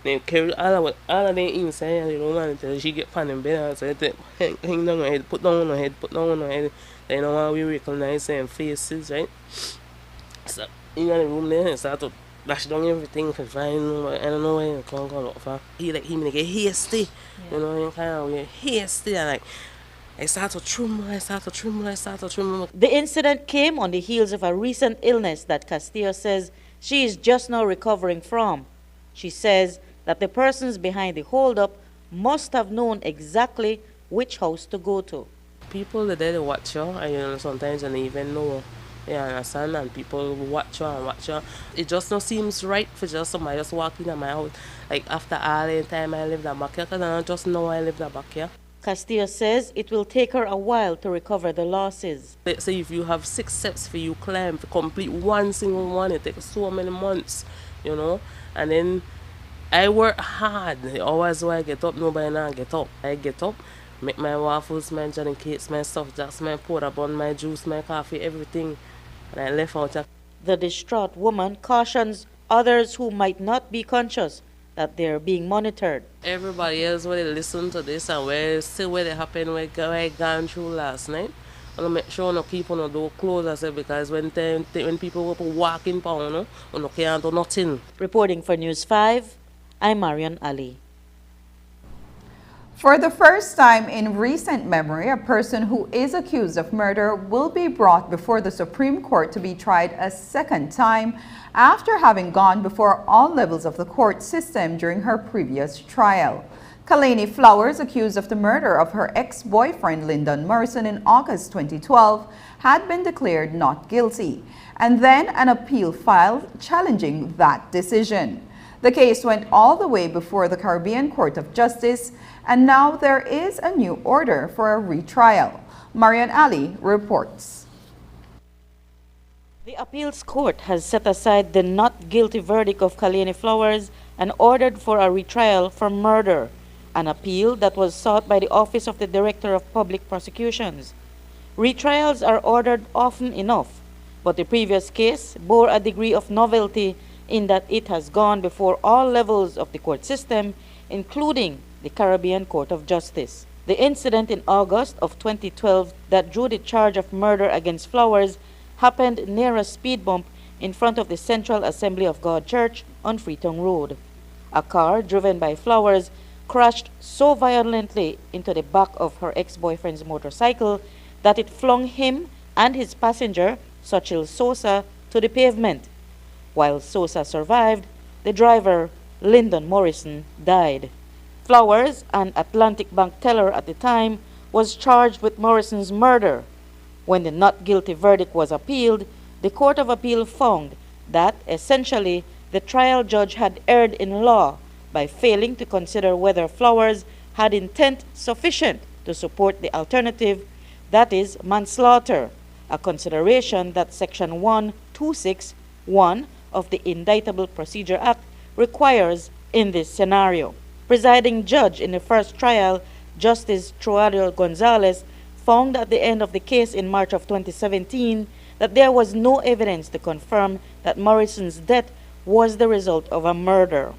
they carry all of them inside the room until she get on in bed. So they hang down her head, put down on her head, put down on her head. They know how we recognize them faces, right? So in the room there, I start to dash down everything for find. I don't know where you can't go look for. He like get hasty, you know, you kind of get hasty and like. I start to tremble. The incident came on the heels of a recent illness that Castillo says she is just now recovering from. She says that the persons behind the holdup must have known exactly which house to go to. People that they watch you, and you know, sometimes you don't even know. You understand? And people watch you. It just not seems right for just somebody just walk in my house. Like after all the time I lived back here, because I don't just know I lived back here. Castillo says it will take her a while to recover the losses. Let's say if you have 6 steps for you climb, to complete one single one, it takes so many months, you know. And then I work hard. The hours where I get up, nobody now get up. I get up, make my waffles, my Johnny cakes, my stuff, just my powder bun, my juice, my coffee, everything. And I left out. The distraught woman cautions others who might not be conscious that they're being monitored. Everybody else, when they listen to this and where see what happened, where I gone through last night, I'm going to make sure no keep on the door closed, I said, because when people walk in town, you can't do nothing. Reporting for News 5, I'm Marion Ali. For the first time in recent memory, a person who is accused of murder will be brought before the Supreme Court to be tried a second time after having gone before all levels of the court system during her previous trial. Kalani Flowers, accused of the murder of her ex-boyfriend Lyndon Morrison in August 2012, had been declared not guilty, and then an appeal filed challenging that decision. The case went all the way before the Caribbean Court of Justice, and now there is a new order for a retrial. Marian Ali reports. The appeals court has set aside the not guilty verdict of Kalani Flowers and ordered for a retrial for murder, an appeal that was sought by the Office of the Director of Public Prosecutions. Retrials are ordered often enough, but the previous case bore a degree of novelty in that it has gone before all levels of the court system, including the Caribbean Court of Justice. The incident in August of 2012 that drew the charge of murder against Flowers happened near a speed bump in front of the Central Assembly of God Church on Freetown Road. A car driven by Flowers crashed so violently into the back of her ex-boyfriend's motorcycle that it flung him and his passenger, Sochil Sosa, to the pavement. While Sosa survived, the driver, Lyndon Morrison, died. Flowers, an Atlantic Bank teller at the time, was charged with Morrison's murder. When the not guilty verdict was appealed, the Court of Appeal found that, essentially, the trial judge had erred in law by failing to consider whether Flowers had intent sufficient to support the alternative, that is, manslaughter, a consideration that Section 126(1) of the Indictable Procedure Act requires in this scenario. Presiding judge in the first trial, Justice Troadio Gonzalez, found at the end of the case in March of 2017 that there was no evidence to confirm that Morrison's death was the result of a murder.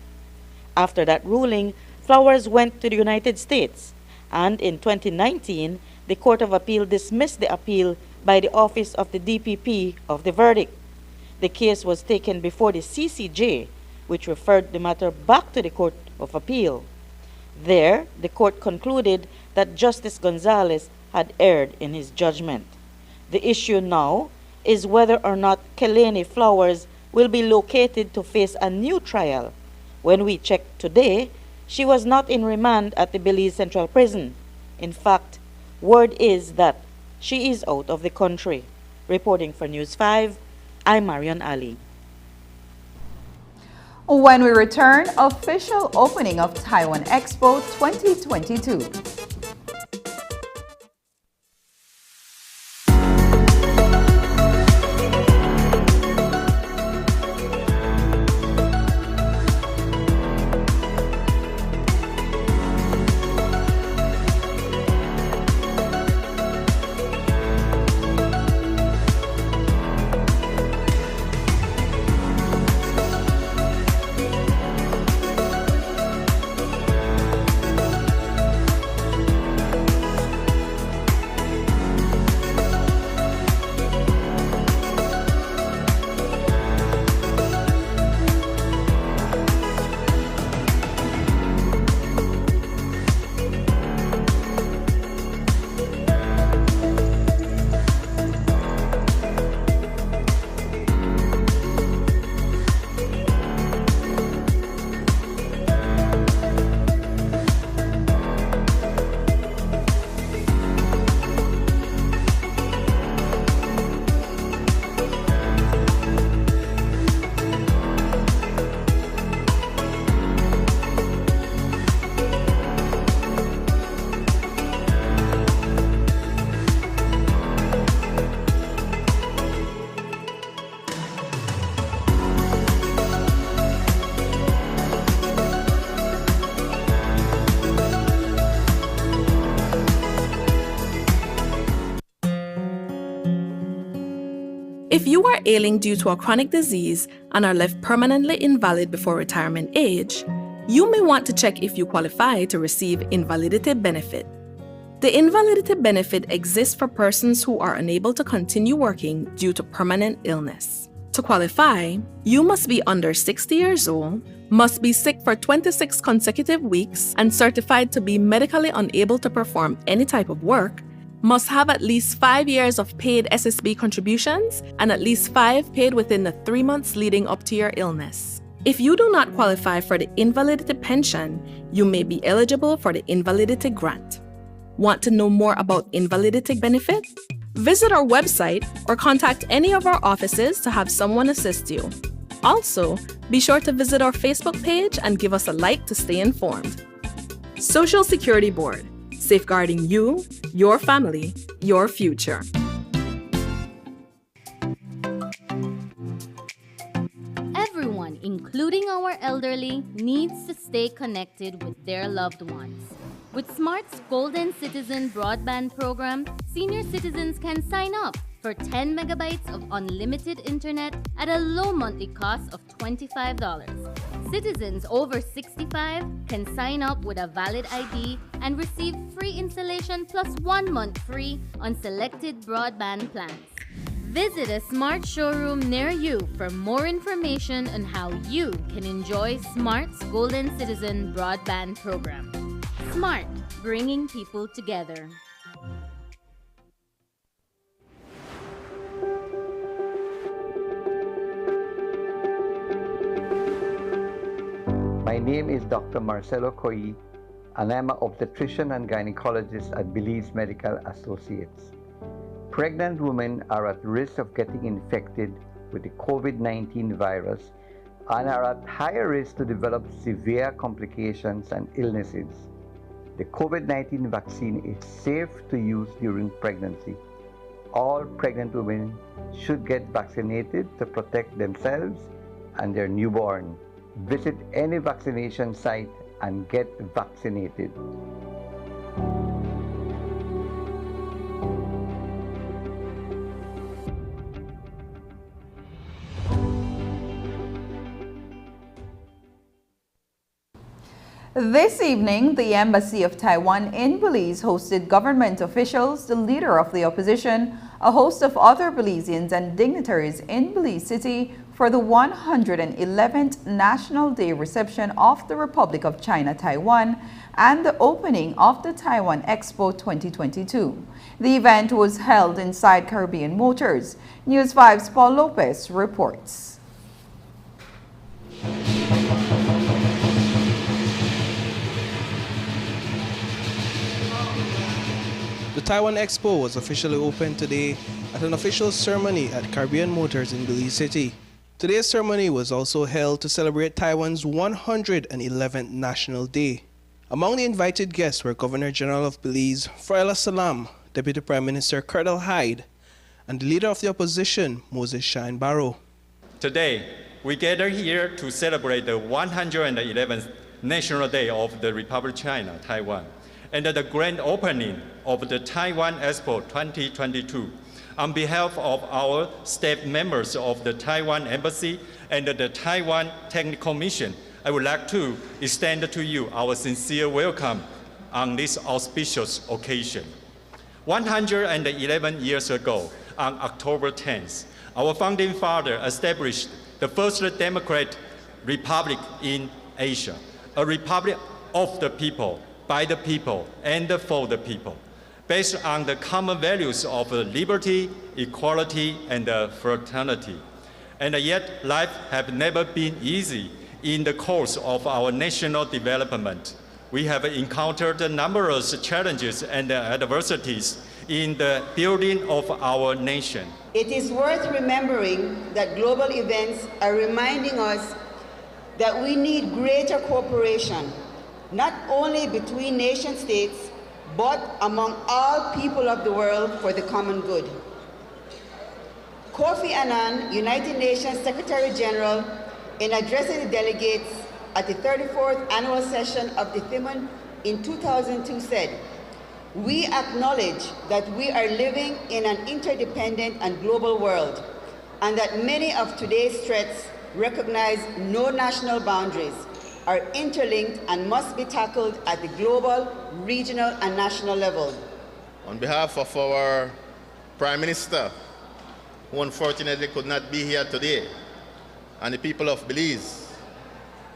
After that ruling, Flowers went to the United States, and in 2019, the Court of Appeal dismissed the appeal by the Office of the DPP of the verdict. The case was taken before the CCJ, which referred the matter back to the Court of Appeal. There, the court concluded that Justice Gonzalez had erred in his judgment. The issue now is whether or not Kalani Flowers will be located to face a new trial. When we checked today, she was not in remand at the Belize Central Prison. In fact, word is that she is out of the country. Reporting for News 5, I'm Marion Ali. When we return, official opening of Taiwan Expo 2022. If you are ailing due to a chronic disease and are left permanently invalid before retirement age, you may want to check if you qualify to receive invalidity benefit. The invalidity benefit exists for persons who are unable to continue working due to permanent illness. To qualify, you must be under 60 years old, must be sick for 26 consecutive weeks and certified to be medically unable to perform any type of work, must have at least 5 years of paid SSB contributions and at least 5 paid within the 3 months leading up to your illness. If you do not qualify for the invalidity pension, you may be eligible for the invalidity grant. Want to know more about invalidity benefit? Visit our website or contact any of our offices to have someone assist you. Also, be sure to visit our Facebook page and give us a like to stay informed. Social Security Board, safeguarding you, your family, your future. Everyone, including our elderly, needs to stay connected with their loved ones. With Smart's Golden Citizen broadband program, senior citizens can sign up for 10 megabytes of unlimited internet at a low monthly cost of $25. Citizens over 65 can sign up with a valid ID and receive free installation plus 1 month free on selected broadband plans. Visit a Smart showroom near you for more information on how you can enjoy Smart's Golden Citizen broadband program. Smart, bringing people together. My name is Dr. Marcelo Coy, and I'm an obstetrician and gynecologist at Belize Medical Associates. Pregnant women are at risk of getting infected with the COVID-19 virus and are at higher risk to develop severe complications and illnesses. The COVID-19 vaccine is safe to use during pregnancy. All pregnant women should get vaccinated to protect themselves and their newborn. Visit any vaccination site and get vaccinated. This evening, the Embassy of Taiwan in Belize hosted government officials, the leader of the opposition, a host of other Belizeans and dignitaries in Belize City for the 111th National Day reception of the Republic of China Taiwan and the opening of the Taiwan Expo 2022. The event was held inside Caribbean Motors. News 5's Paul Lopez reports. The Taiwan Expo was officially opened today at an official ceremony at Caribbean Motors in Belize City. Today's ceremony was also held to celebrate Taiwan's 111th National Day. Among the invited guests were Governor General of Belize, Froila Salam, Deputy Prime Minister Curdle Hyde, and the Leader of the Opposition, Moses Shine Barrow. Today, we gather here to celebrate the 111th National Day of the Republic of China, Taiwan, and the grand opening of the Taiwan Expo 2022. On behalf of our staff members of the Taiwan Embassy and the Taiwan Technical Mission, I would like to extend to you our sincere welcome on this auspicious occasion. 111 years ago, on October 10th, our founding father established the first democratic republic in Asia, a republic of the people, by the people, and for the people, based on the common values of liberty, equality, and fraternity. And yet, life has never been easy in the course of our national development. We have encountered numerous challenges and adversities in the building of our nation. It is worth remembering that global events are reminding us that we need greater cooperation, not only between nation states, but among all people of the world for the common good. Kofi Annan, United Nations Secretary General, in addressing the delegates at the 34th annual session of the Thimun in 2002 said, "We acknowledge that we are living in an interdependent and global world, and that many of today's threats recognize no national boundaries, are interlinked and must be tackled at the global, regional, and national level." On behalf of our Prime Minister, who unfortunately could not be here today, and the people of Belize,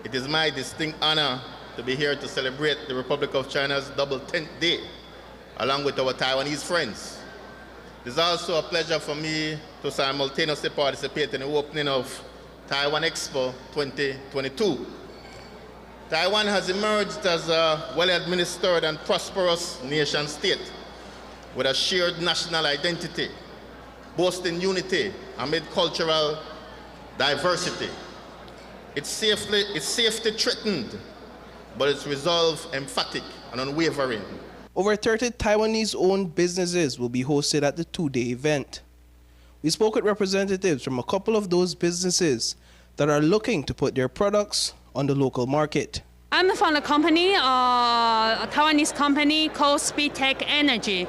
it is my distinct honor to be here to celebrate the Republic of China's double 10th day, along with our Taiwanese friends. It is also a pleasure for me to simultaneously participate in the opening of Taiwan Expo 2022. Taiwan has emerged as a well-administered and prosperous nation state with a shared national identity, boasting unity amid cultural diversity. Its safety threatened, but its resolve emphatic and unwavering. Over 30 Taiwanese-owned businesses will be hosted at the two-day event. We spoke with representatives from a couple of those businesses that are looking to put their products on the local market. I'm from a company, a Taiwanese company called Speedtech Energy.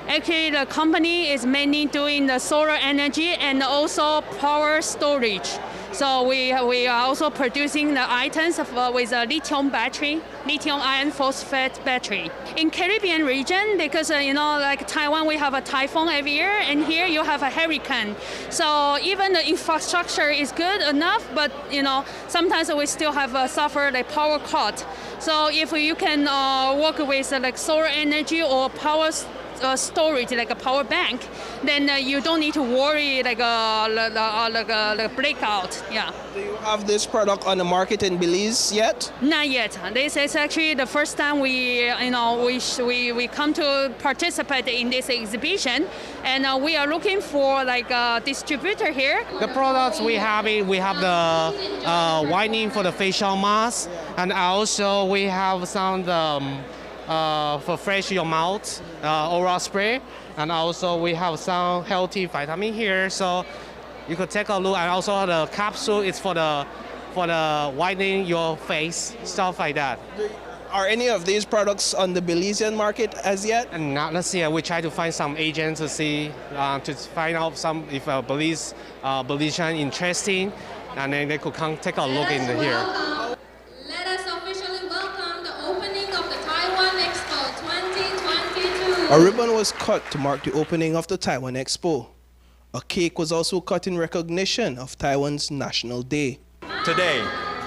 Actually, the company is mainly doing the solar energy and also power storage. So we are also producing the items with a lithium battery, lithium iron phosphate battery. In Caribbean region, because like Taiwan, we have a typhoon every year, and here you have a hurricane. So even the infrastructure is good enough, but sometimes we still have suffered a power cut. So if you can work with like solar energy or power storage, like a power bank, then you don't need to worry like a blackout. Yeah. Do you have this product on the market in Belize yet? Not yet. This is actually the first time we come to participate in this exhibition, and we are looking for like a distributor here. The products we have the whitening for the facial mask, and also we have some for fresh your mouth oral spray, and also we have some healthy vitamin here, so you could take a look. And also the capsule is for the whitening your face, stuff like that. Are any of these products on the Belizean market as yet? And not this year. We try to find some agents to see to find out some if Belizean interesting, and then they could come take a look in here. Let us officially welcome the opening of the Taiwan Expo 2022. A ribbon was cut to mark the opening of the Taiwan Expo. A cake was also cut in recognition of Taiwan's National Day. Today,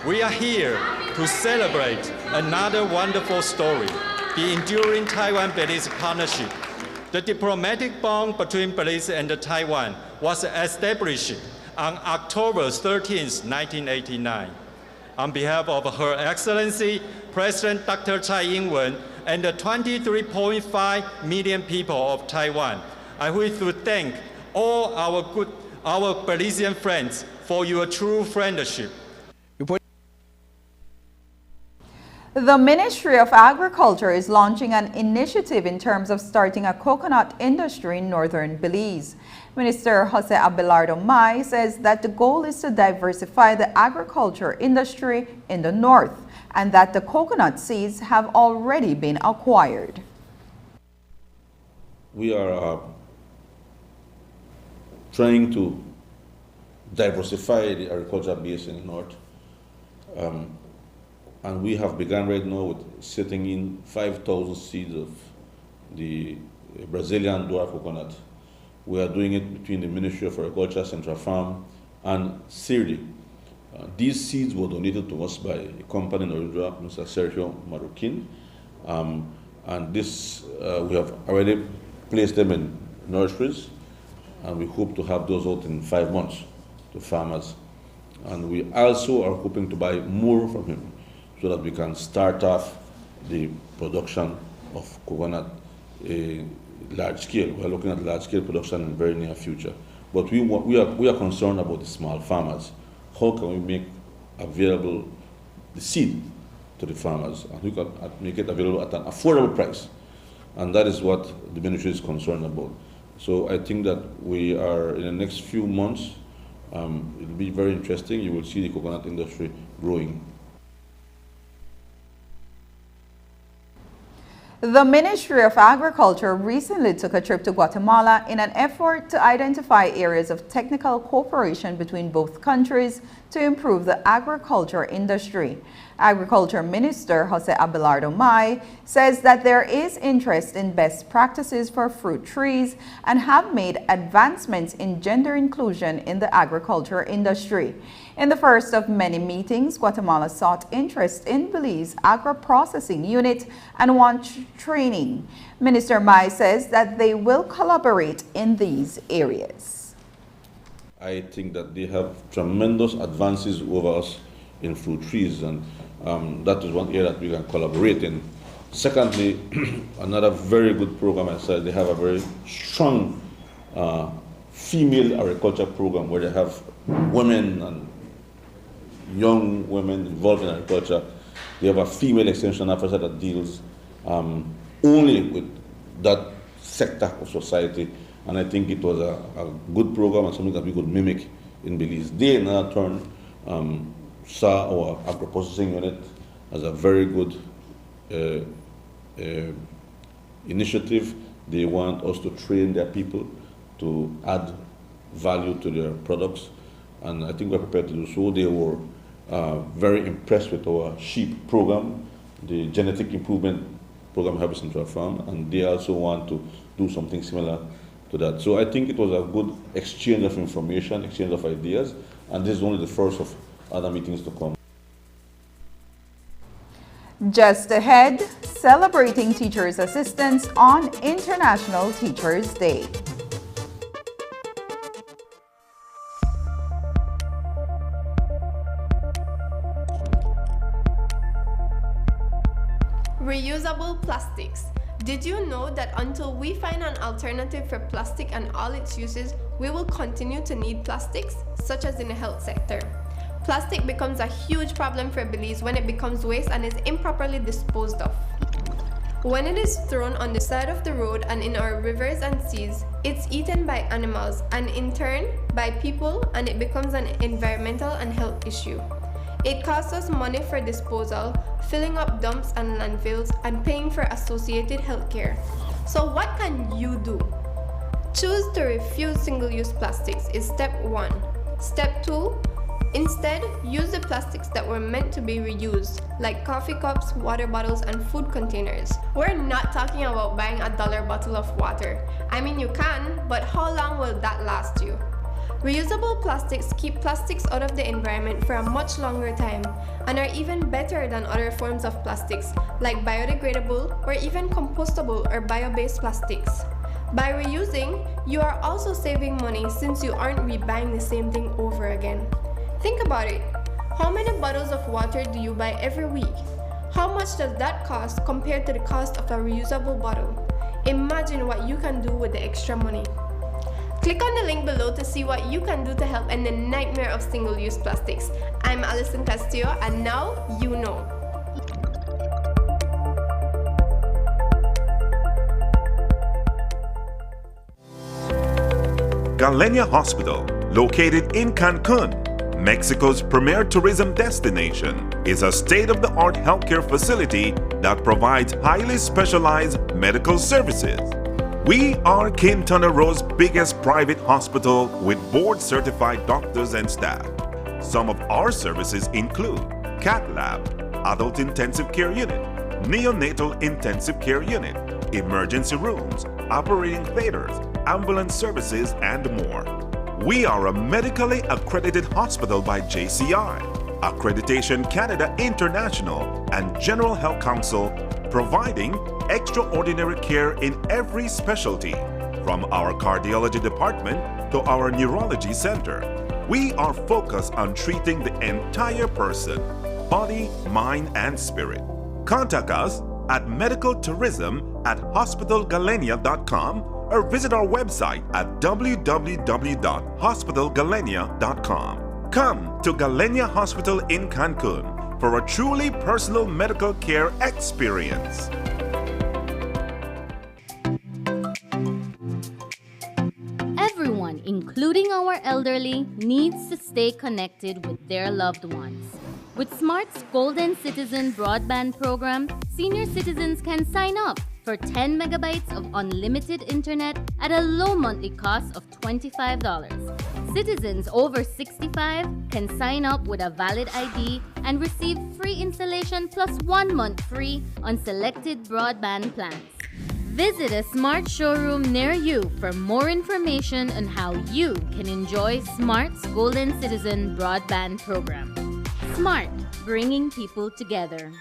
we are here to celebrate another wonderful story, the enduring Taiwan-Belize partnership. The diplomatic bond between Belize and Taiwan was established on October 13, 1989. On behalf of Her Excellency, President Dr. Tsai Ing-wen, and the 23.5 million people of Taiwan, I wish to thank all our good our Belizean friends for your true friendship. The Ministry of Agriculture is launching an initiative in terms of starting a coconut industry in northern Belize. Minister Jose Abelardo Mai says that the goal is to diversify the agriculture industry in the north and that the coconut seeds have already been acquired. We are trying to diversify the agriculture base in the north. And we have begun right now with setting in 5,000 seeds of the Brazilian dwarf coconut. We are doing it between the Ministry of Agriculture, Central Farm, and CIRDI. These seeds were donated to us by a company in Oridua, Mr. Sergio Marroquin. And this, we have already placed them in nurseries, and we hope to have those out in 5 months to farmers. And we also are hoping to buy more from him, so that we can start off the production of coconut large scale. We are looking at large scale production in the very near future. But we are concerned about the small farmers. How can we make available the seed to the farmers, and we can make it available at an affordable price? And that is what the ministry is concerned about. So I think that we are, in the next few months, it will be very interesting. You will see the coconut industry growing. The Ministry of Agriculture recently took a trip to Guatemala in an effort to identify areas of technical cooperation between both countries to improve the agriculture industry. Agriculture Minister Jose Abelardo Mai says that there is interest in best practices for fruit trees and have made advancements in gender inclusion in the agriculture industry. In the first of many meetings, Guatemala sought interest in Belize agro-processing unit and wants training. Minister Mai says that they will collaborate in these areas. I think that they have tremendous advances over us in fruit trees, and that is one area that we can collaborate in. Secondly, another very good program, I said, they have a very strong female agriculture program where they have women and young women involved in agriculture. They have a female extension officer that deals only with that sector of society, and I think it was a good program and something that we could mimic in Belize. They, in our turn, saw our agro-processing unit as a very good initiative. They want us to train their people to add value to their products, and I think we're prepared to do so. They were very impressed with our sheep program, the genetic improvement program we have at Central Farm, and they also want to do something similar to that. So I think it was a good exchange of information, exchange of ideas, and this is only the first of other meetings to come. Just ahead, celebrating teachers' assistance on International Teachers' Day. Reusable plastics. Did you know that until we find an alternative for plastic and all its uses, we will continue to need plastics, such as in the health sector? Plastic becomes a huge problem for Belize when it becomes waste and is improperly disposed of. When it is thrown on the side of the road and in our rivers and seas, it's eaten by animals and in turn by people, and it becomes an environmental and health issue. It costs us money for disposal, filling up dumps and landfills, and paying for associated healthcare. So what can you do? Choose to refuse single-use plastics is step 1. Step 2, instead, use the plastics that were meant to be reused, like coffee cups, water bottles, and food containers. We're not talking about buying a $1 bottle of water. I mean, you can, but how long will that last you? Reusable plastics keep plastics out of the environment for a much longer time and are even better than other forms of plastics like biodegradable or even compostable or bio-based plastics. By reusing, you are also saving money since you aren't rebuying the same thing over again. Think about it. How many bottles of water do you buy every week? How much does that cost compared to the cost of a reusable bottle? Imagine what you can do with the extra money. Click on the link below to see what you can do to help end the nightmare of single-use plastics. I'm Alison Castillo, and now you know. Galenia Hospital, located in Cancun, Mexico's premier tourism destination, is a state-of-the-art healthcare facility that provides highly specialized medical services. We are Quintana Roo's biggest private hospital with board-certified doctors and staff. Some of our services include cath lab, adult intensive care unit, neonatal intensive care unit, emergency rooms, operating theaters, ambulance services, and more. We are a medically accredited hospital by JCI, Accreditation Canada International, and General Health Council, providing extraordinary care in every specialty, from our cardiology department to our neurology center. We are focused on treating the entire person, body, mind, and spirit. Contact us at medicaltourism@hospitalgalenia.com or visit our website at www.hospitalgalenia.com. Come to Galenia Hospital in Cancun for a truly personal medical care experience. Everyone, including our elderly, needs to stay connected with their loved ones. With Smart's Golden Citizen broadband program, senior citizens can sign up for 10 megabytes of unlimited internet at a low monthly cost of $25. Citizens over 65 can sign up with a valid ID and receive free installation plus 1 month free on selected broadband plans. Visit a Smart showroom near you for more information on how you can enjoy Smart's Golden Citizen broadband program. Smart, bringing people together.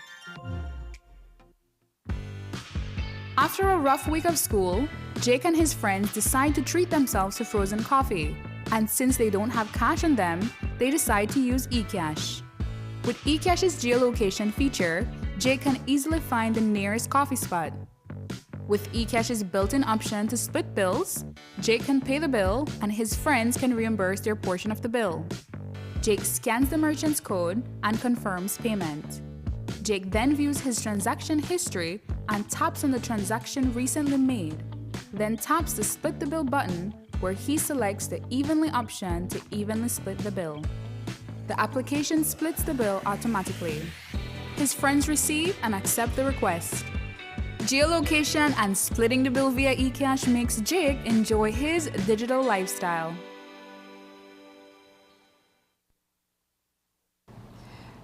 After a rough week of school, Jake and his friends decide to treat themselves to frozen coffee. And since they don't have cash on them, they decide to use eCash. With eCash's geolocation feature, Jake can easily find the nearest coffee spot. With eCash's built-in option to split bills, Jake can pay the bill and his friends can reimburse their portion of the bill. Jake scans the merchant's code and confirms payment. Jake then views his transaction history and taps on the transaction recently made, then taps the Split the Bill button where he selects the Evenly option to evenly split the bill. The application splits the bill automatically. His friends receive and accept the request. Geolocation and splitting the bill via eCash makes Jake enjoy his digital lifestyle.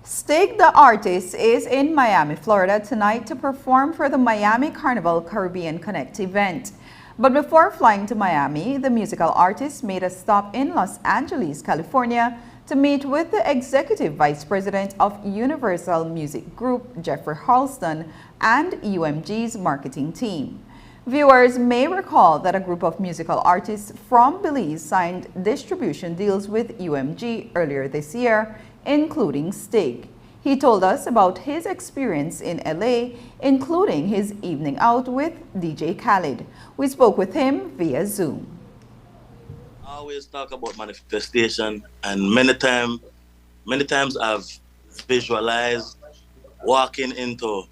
Stig the Artist is in Miami, Florida tonight to perform for the Miami Carnival Caribbean Connect event. But before flying to Miami, the musical artist made a stop in Los Angeles, California to meet with the Executive Vice President of Universal Music Group, Jeffrey Harleston, and UMG's marketing team. Viewers may recall that a group of musical artists from Belize signed distribution deals with UMG earlier this year, including Stig. He told us about his experience in LA, including his evening out with DJ Khaled. We spoke with him via Zoom. I always talk about manifestation, and many times I've visualized walking into,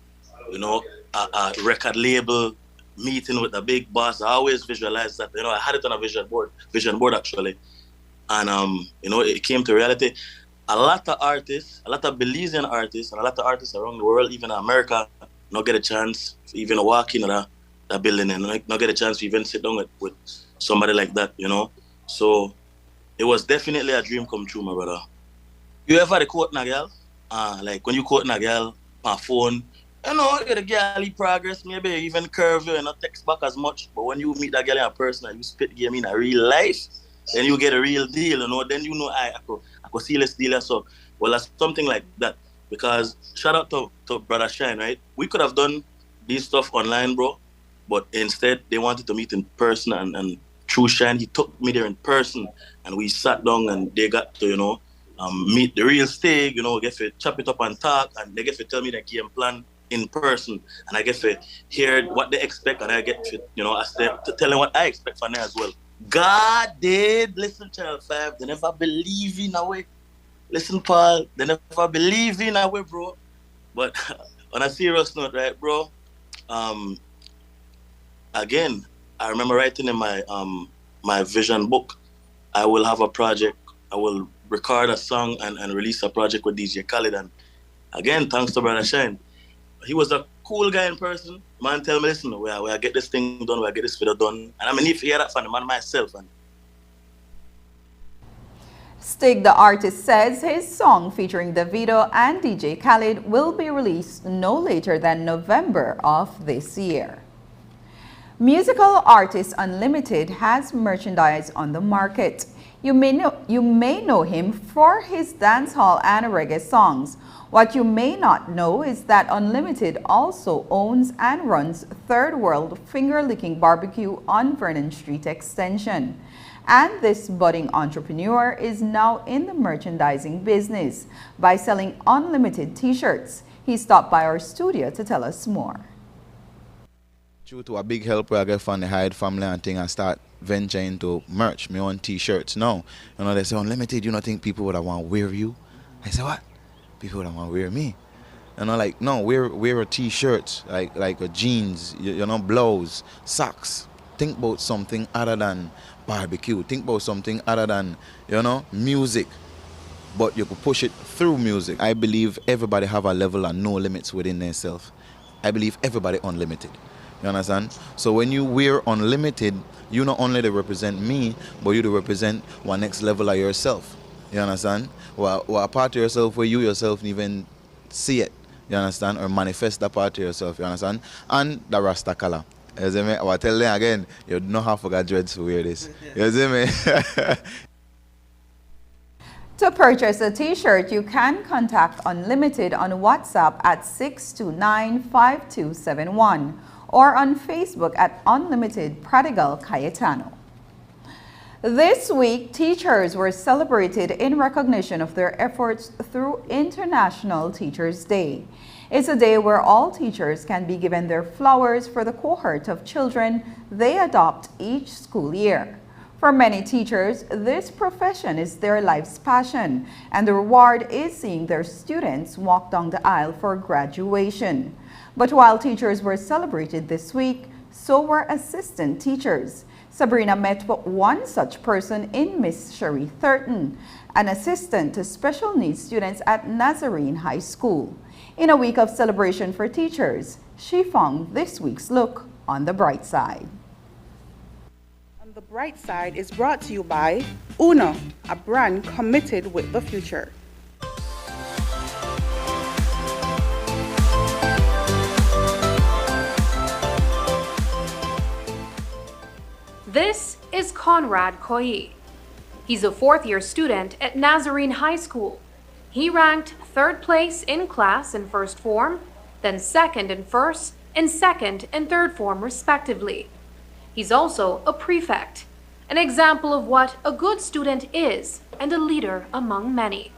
a record label, meeting with a big boss. I always visualize that. I had it on a vision board actually, and it came to reality. A lot of artists, a lot of Belizean artists, and a lot of artists around the world, even in America, not get a chance to even walk in that building and not get a chance to even sit down with somebody like that, So it was definitely a dream come true, my brother. You ever quote a girl? Like when you quote a girl on phone, the girl progress, maybe even curve you and not text back as much. But when you meet that girl in person and you spit game in a real life, then you get a real deal, then I could see less deal. So, well, that's something like that. Because shout out to Brother Shine, right? We could have done this stuff online, bro, but instead they wanted to meet in person, and through Shine, he took me there in person, and we sat down and they got to, meet the real Stig, get to chop it up and talk, and they get to tell me the game plan in person, and I get to hear what they expect, and I get to, to tell them what I expect from them as well. God did. Listen, Channel 5, they never believe in a way. Listen, Paul, they never believe in a way, bro. But on a serious note, right, bro? Again, I remember writing in my vision book, I will have a project. I will record a song and release a project with DJ Khaled. And again, thanks to Brother Shine. He was a cool guy in person. Man, tell me, listen, we get this thing done, we get this video done. And I mean, if you hear that from the man myself. And Stig, the artist, says his song featuring Davido and DJ Khaled will be released no later than November of this year. Musical Artist Unlimited has merchandise on the market. You may know him for his dancehall and reggae songs. What you may not know is that Unlimited also owns and runs Third World Finger Licking Barbecue on Vernon Street Extension. And this budding entrepreneur is now in the merchandising business by selling unlimited t-shirts. He stopped by our studio to tell us more. Due to a big help where I get from the Hyde family and thing, I start venturing into merch, my own t-shirts now. You know, they say, Unlimited, you don't think people would want to wear you? I say, what? People would want to wear me? You know, like, no, wear a t-shirt, like a jeans, you know, blouse, socks. Think about something other than barbecue. Think about something other than, you know, music. But you could push it through music. I believe everybody have a level and no limits within themselves. I believe everybody unlimited. You understand? So when you wear Unlimited, you not only to represent me, but you to represent one next level of yourself. You understand? Well, a part of yourself where you yourself even see it. You understand? Or manifest that part of yourself. You understand? And the Rasta color. You see me? I will tell them again, you don't have to get dreads to wear this. You see me? To purchase a t-shirt, you can contact Unlimited on WhatsApp at 629-5271 or on Facebook at Unlimited Prodigal Cayetano. This week, teachers were celebrated in recognition of their efforts through International Teachers' Day. It's a day where all teachers can be given their flowers for the cohort of children they adopt each school year. For many teachers, this profession is their life's passion, and the reward is seeing their students walk down the aisle for graduation. But while teachers were celebrated this week, so were assistant teachers. Sabrina met one such person in Miss Cherie Thurton, an assistant to special needs students at Nazarene High School. In a week of celebration for teachers, she found this week's look on the bright side. On the bright side is brought to you by Uno, a brand committed with the future. This is Conrad Koyi. He's a fourth-year student at Nazarene High School. He ranked third place in class in first form, then second in first, and second and third form respectively. He's also a prefect, an example of what a good student is and a leader among many.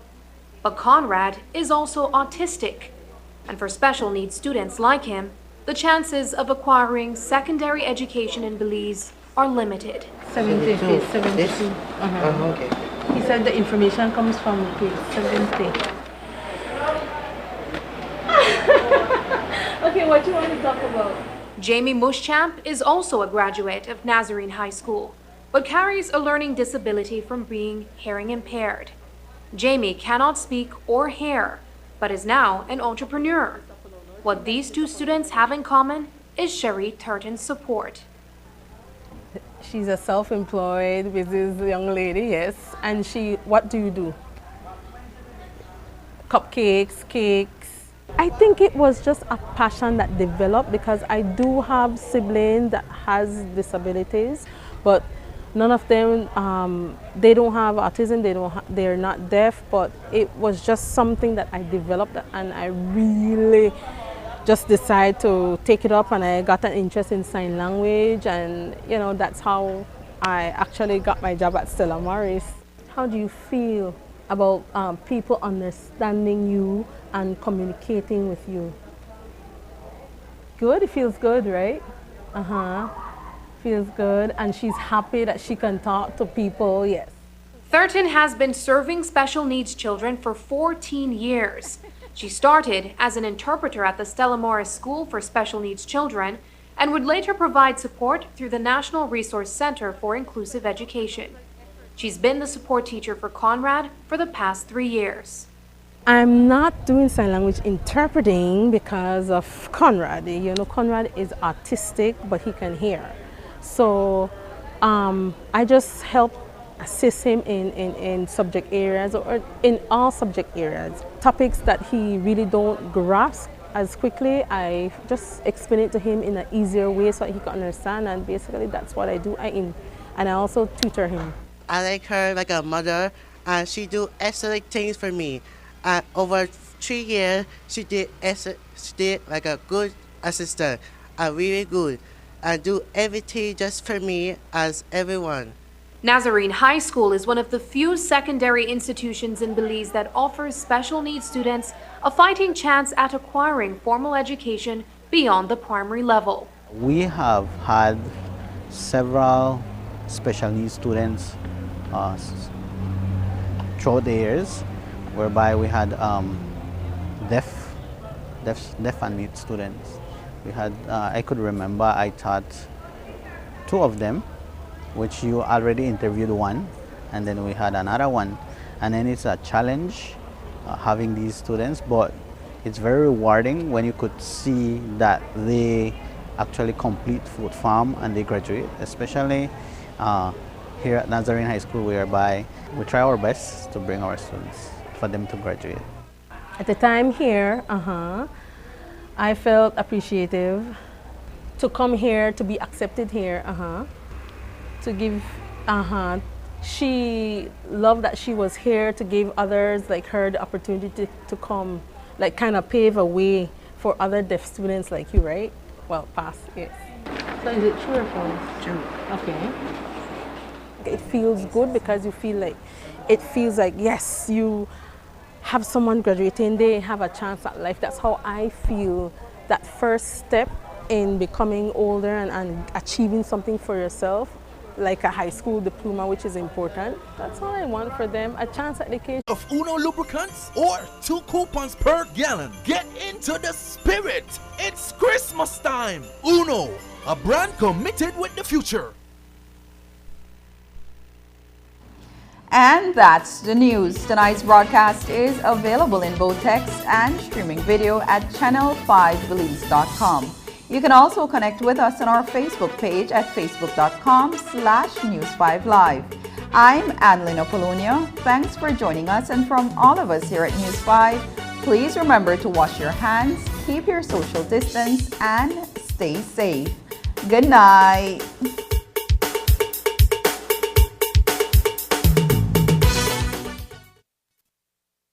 But Conrad is also autistic, and for special needs students like him, the chances of acquiring secondary education in Belize are limited. 72. Okay. He said the information comes from page 70. Okay, what do you want to talk about? Jamie Muschamp is also a graduate of Nazarene High School, but carries a learning disability from being hearing impaired. Jamie cannot speak or hear, but is now an entrepreneur. What these two students have in common is Cherie Thurton's support. She's a self-employed business young lady, yes. And what do you do? Cupcakes, cakes. I think it was just a passion that developed because I do have siblings that has disabilities, but none of them, they don't have autism, they're not deaf, but it was just something that I developed and I really just decided to take it up, and I got an interest in sign language, and you know, that's how I actually got my job at Stella Maris. How do you feel about people understanding you and communicating with you? Good, it feels good, right? Feels good, and she's happy that she can talk to people, yes. Thurton has been serving special needs children for 14 years. She started as an interpreter at the Stella Morris School for Special Needs Children and would later provide support through the National Resource Center for Inclusive Education. She's been the support teacher for Conrad for the past 3 years. I'm not doing sign language interpreting because of Conrad. You know, Conrad is autistic, but he can hear. So I just help assist him in subject areas or in all subject areas. Topics that he really don't grasp as quickly, I just explain it to him in an easier way so he can understand, and basically that's what I do. And I also tutor him. I like her like a mother, and she do excellent things for me. Over 3 years, she did like a good assistant, really good. I do everything just for me as everyone. Nazarene High School is one of the few secondary institutions in Belize that offers special needs students a fighting chance at acquiring formal education beyond the primary level. We have had several special needs students throughout the years, whereby we had deaf and mute students. We had, I could remember I taught 2 of them, which you already interviewed one, and then we had another one. And then it's a challenge having these students, but it's very rewarding when you could see that they actually complete food farm and they graduate, especially here at Nazarene High School, whereby we try our best to bring our students for them to graduate. At the time here, I felt appreciative to come here, to be accepted here, to give, she loved that she was here to give others like her the opportunity to come, like kind of pave a way for other deaf students like you, right? Well, pass, yes. So is it true or false? True. Okay. It feels good because you feel like, it feels like, yes, you have someone graduating, they have a chance at life. That's how I feel. That first step in becoming older and achieving something for yourself, like a high school diploma, which is important. That's all I want for them, a chance at education. Of Uno lubricants or 2 coupons per gallon. Get into the spirit. It's Christmas time. Uno, a brand committed with the future. And that's the news. Tonight's broadcast is available in both text and streaming video at channel5belize.com. You can also connect with us on our Facebook page at facebook.com/News5Live. I'm Annalyn Apollonia. Thanks for joining us, and from all of us here at News 5, please remember to wash your hands, keep your social distance, and stay safe. Good night.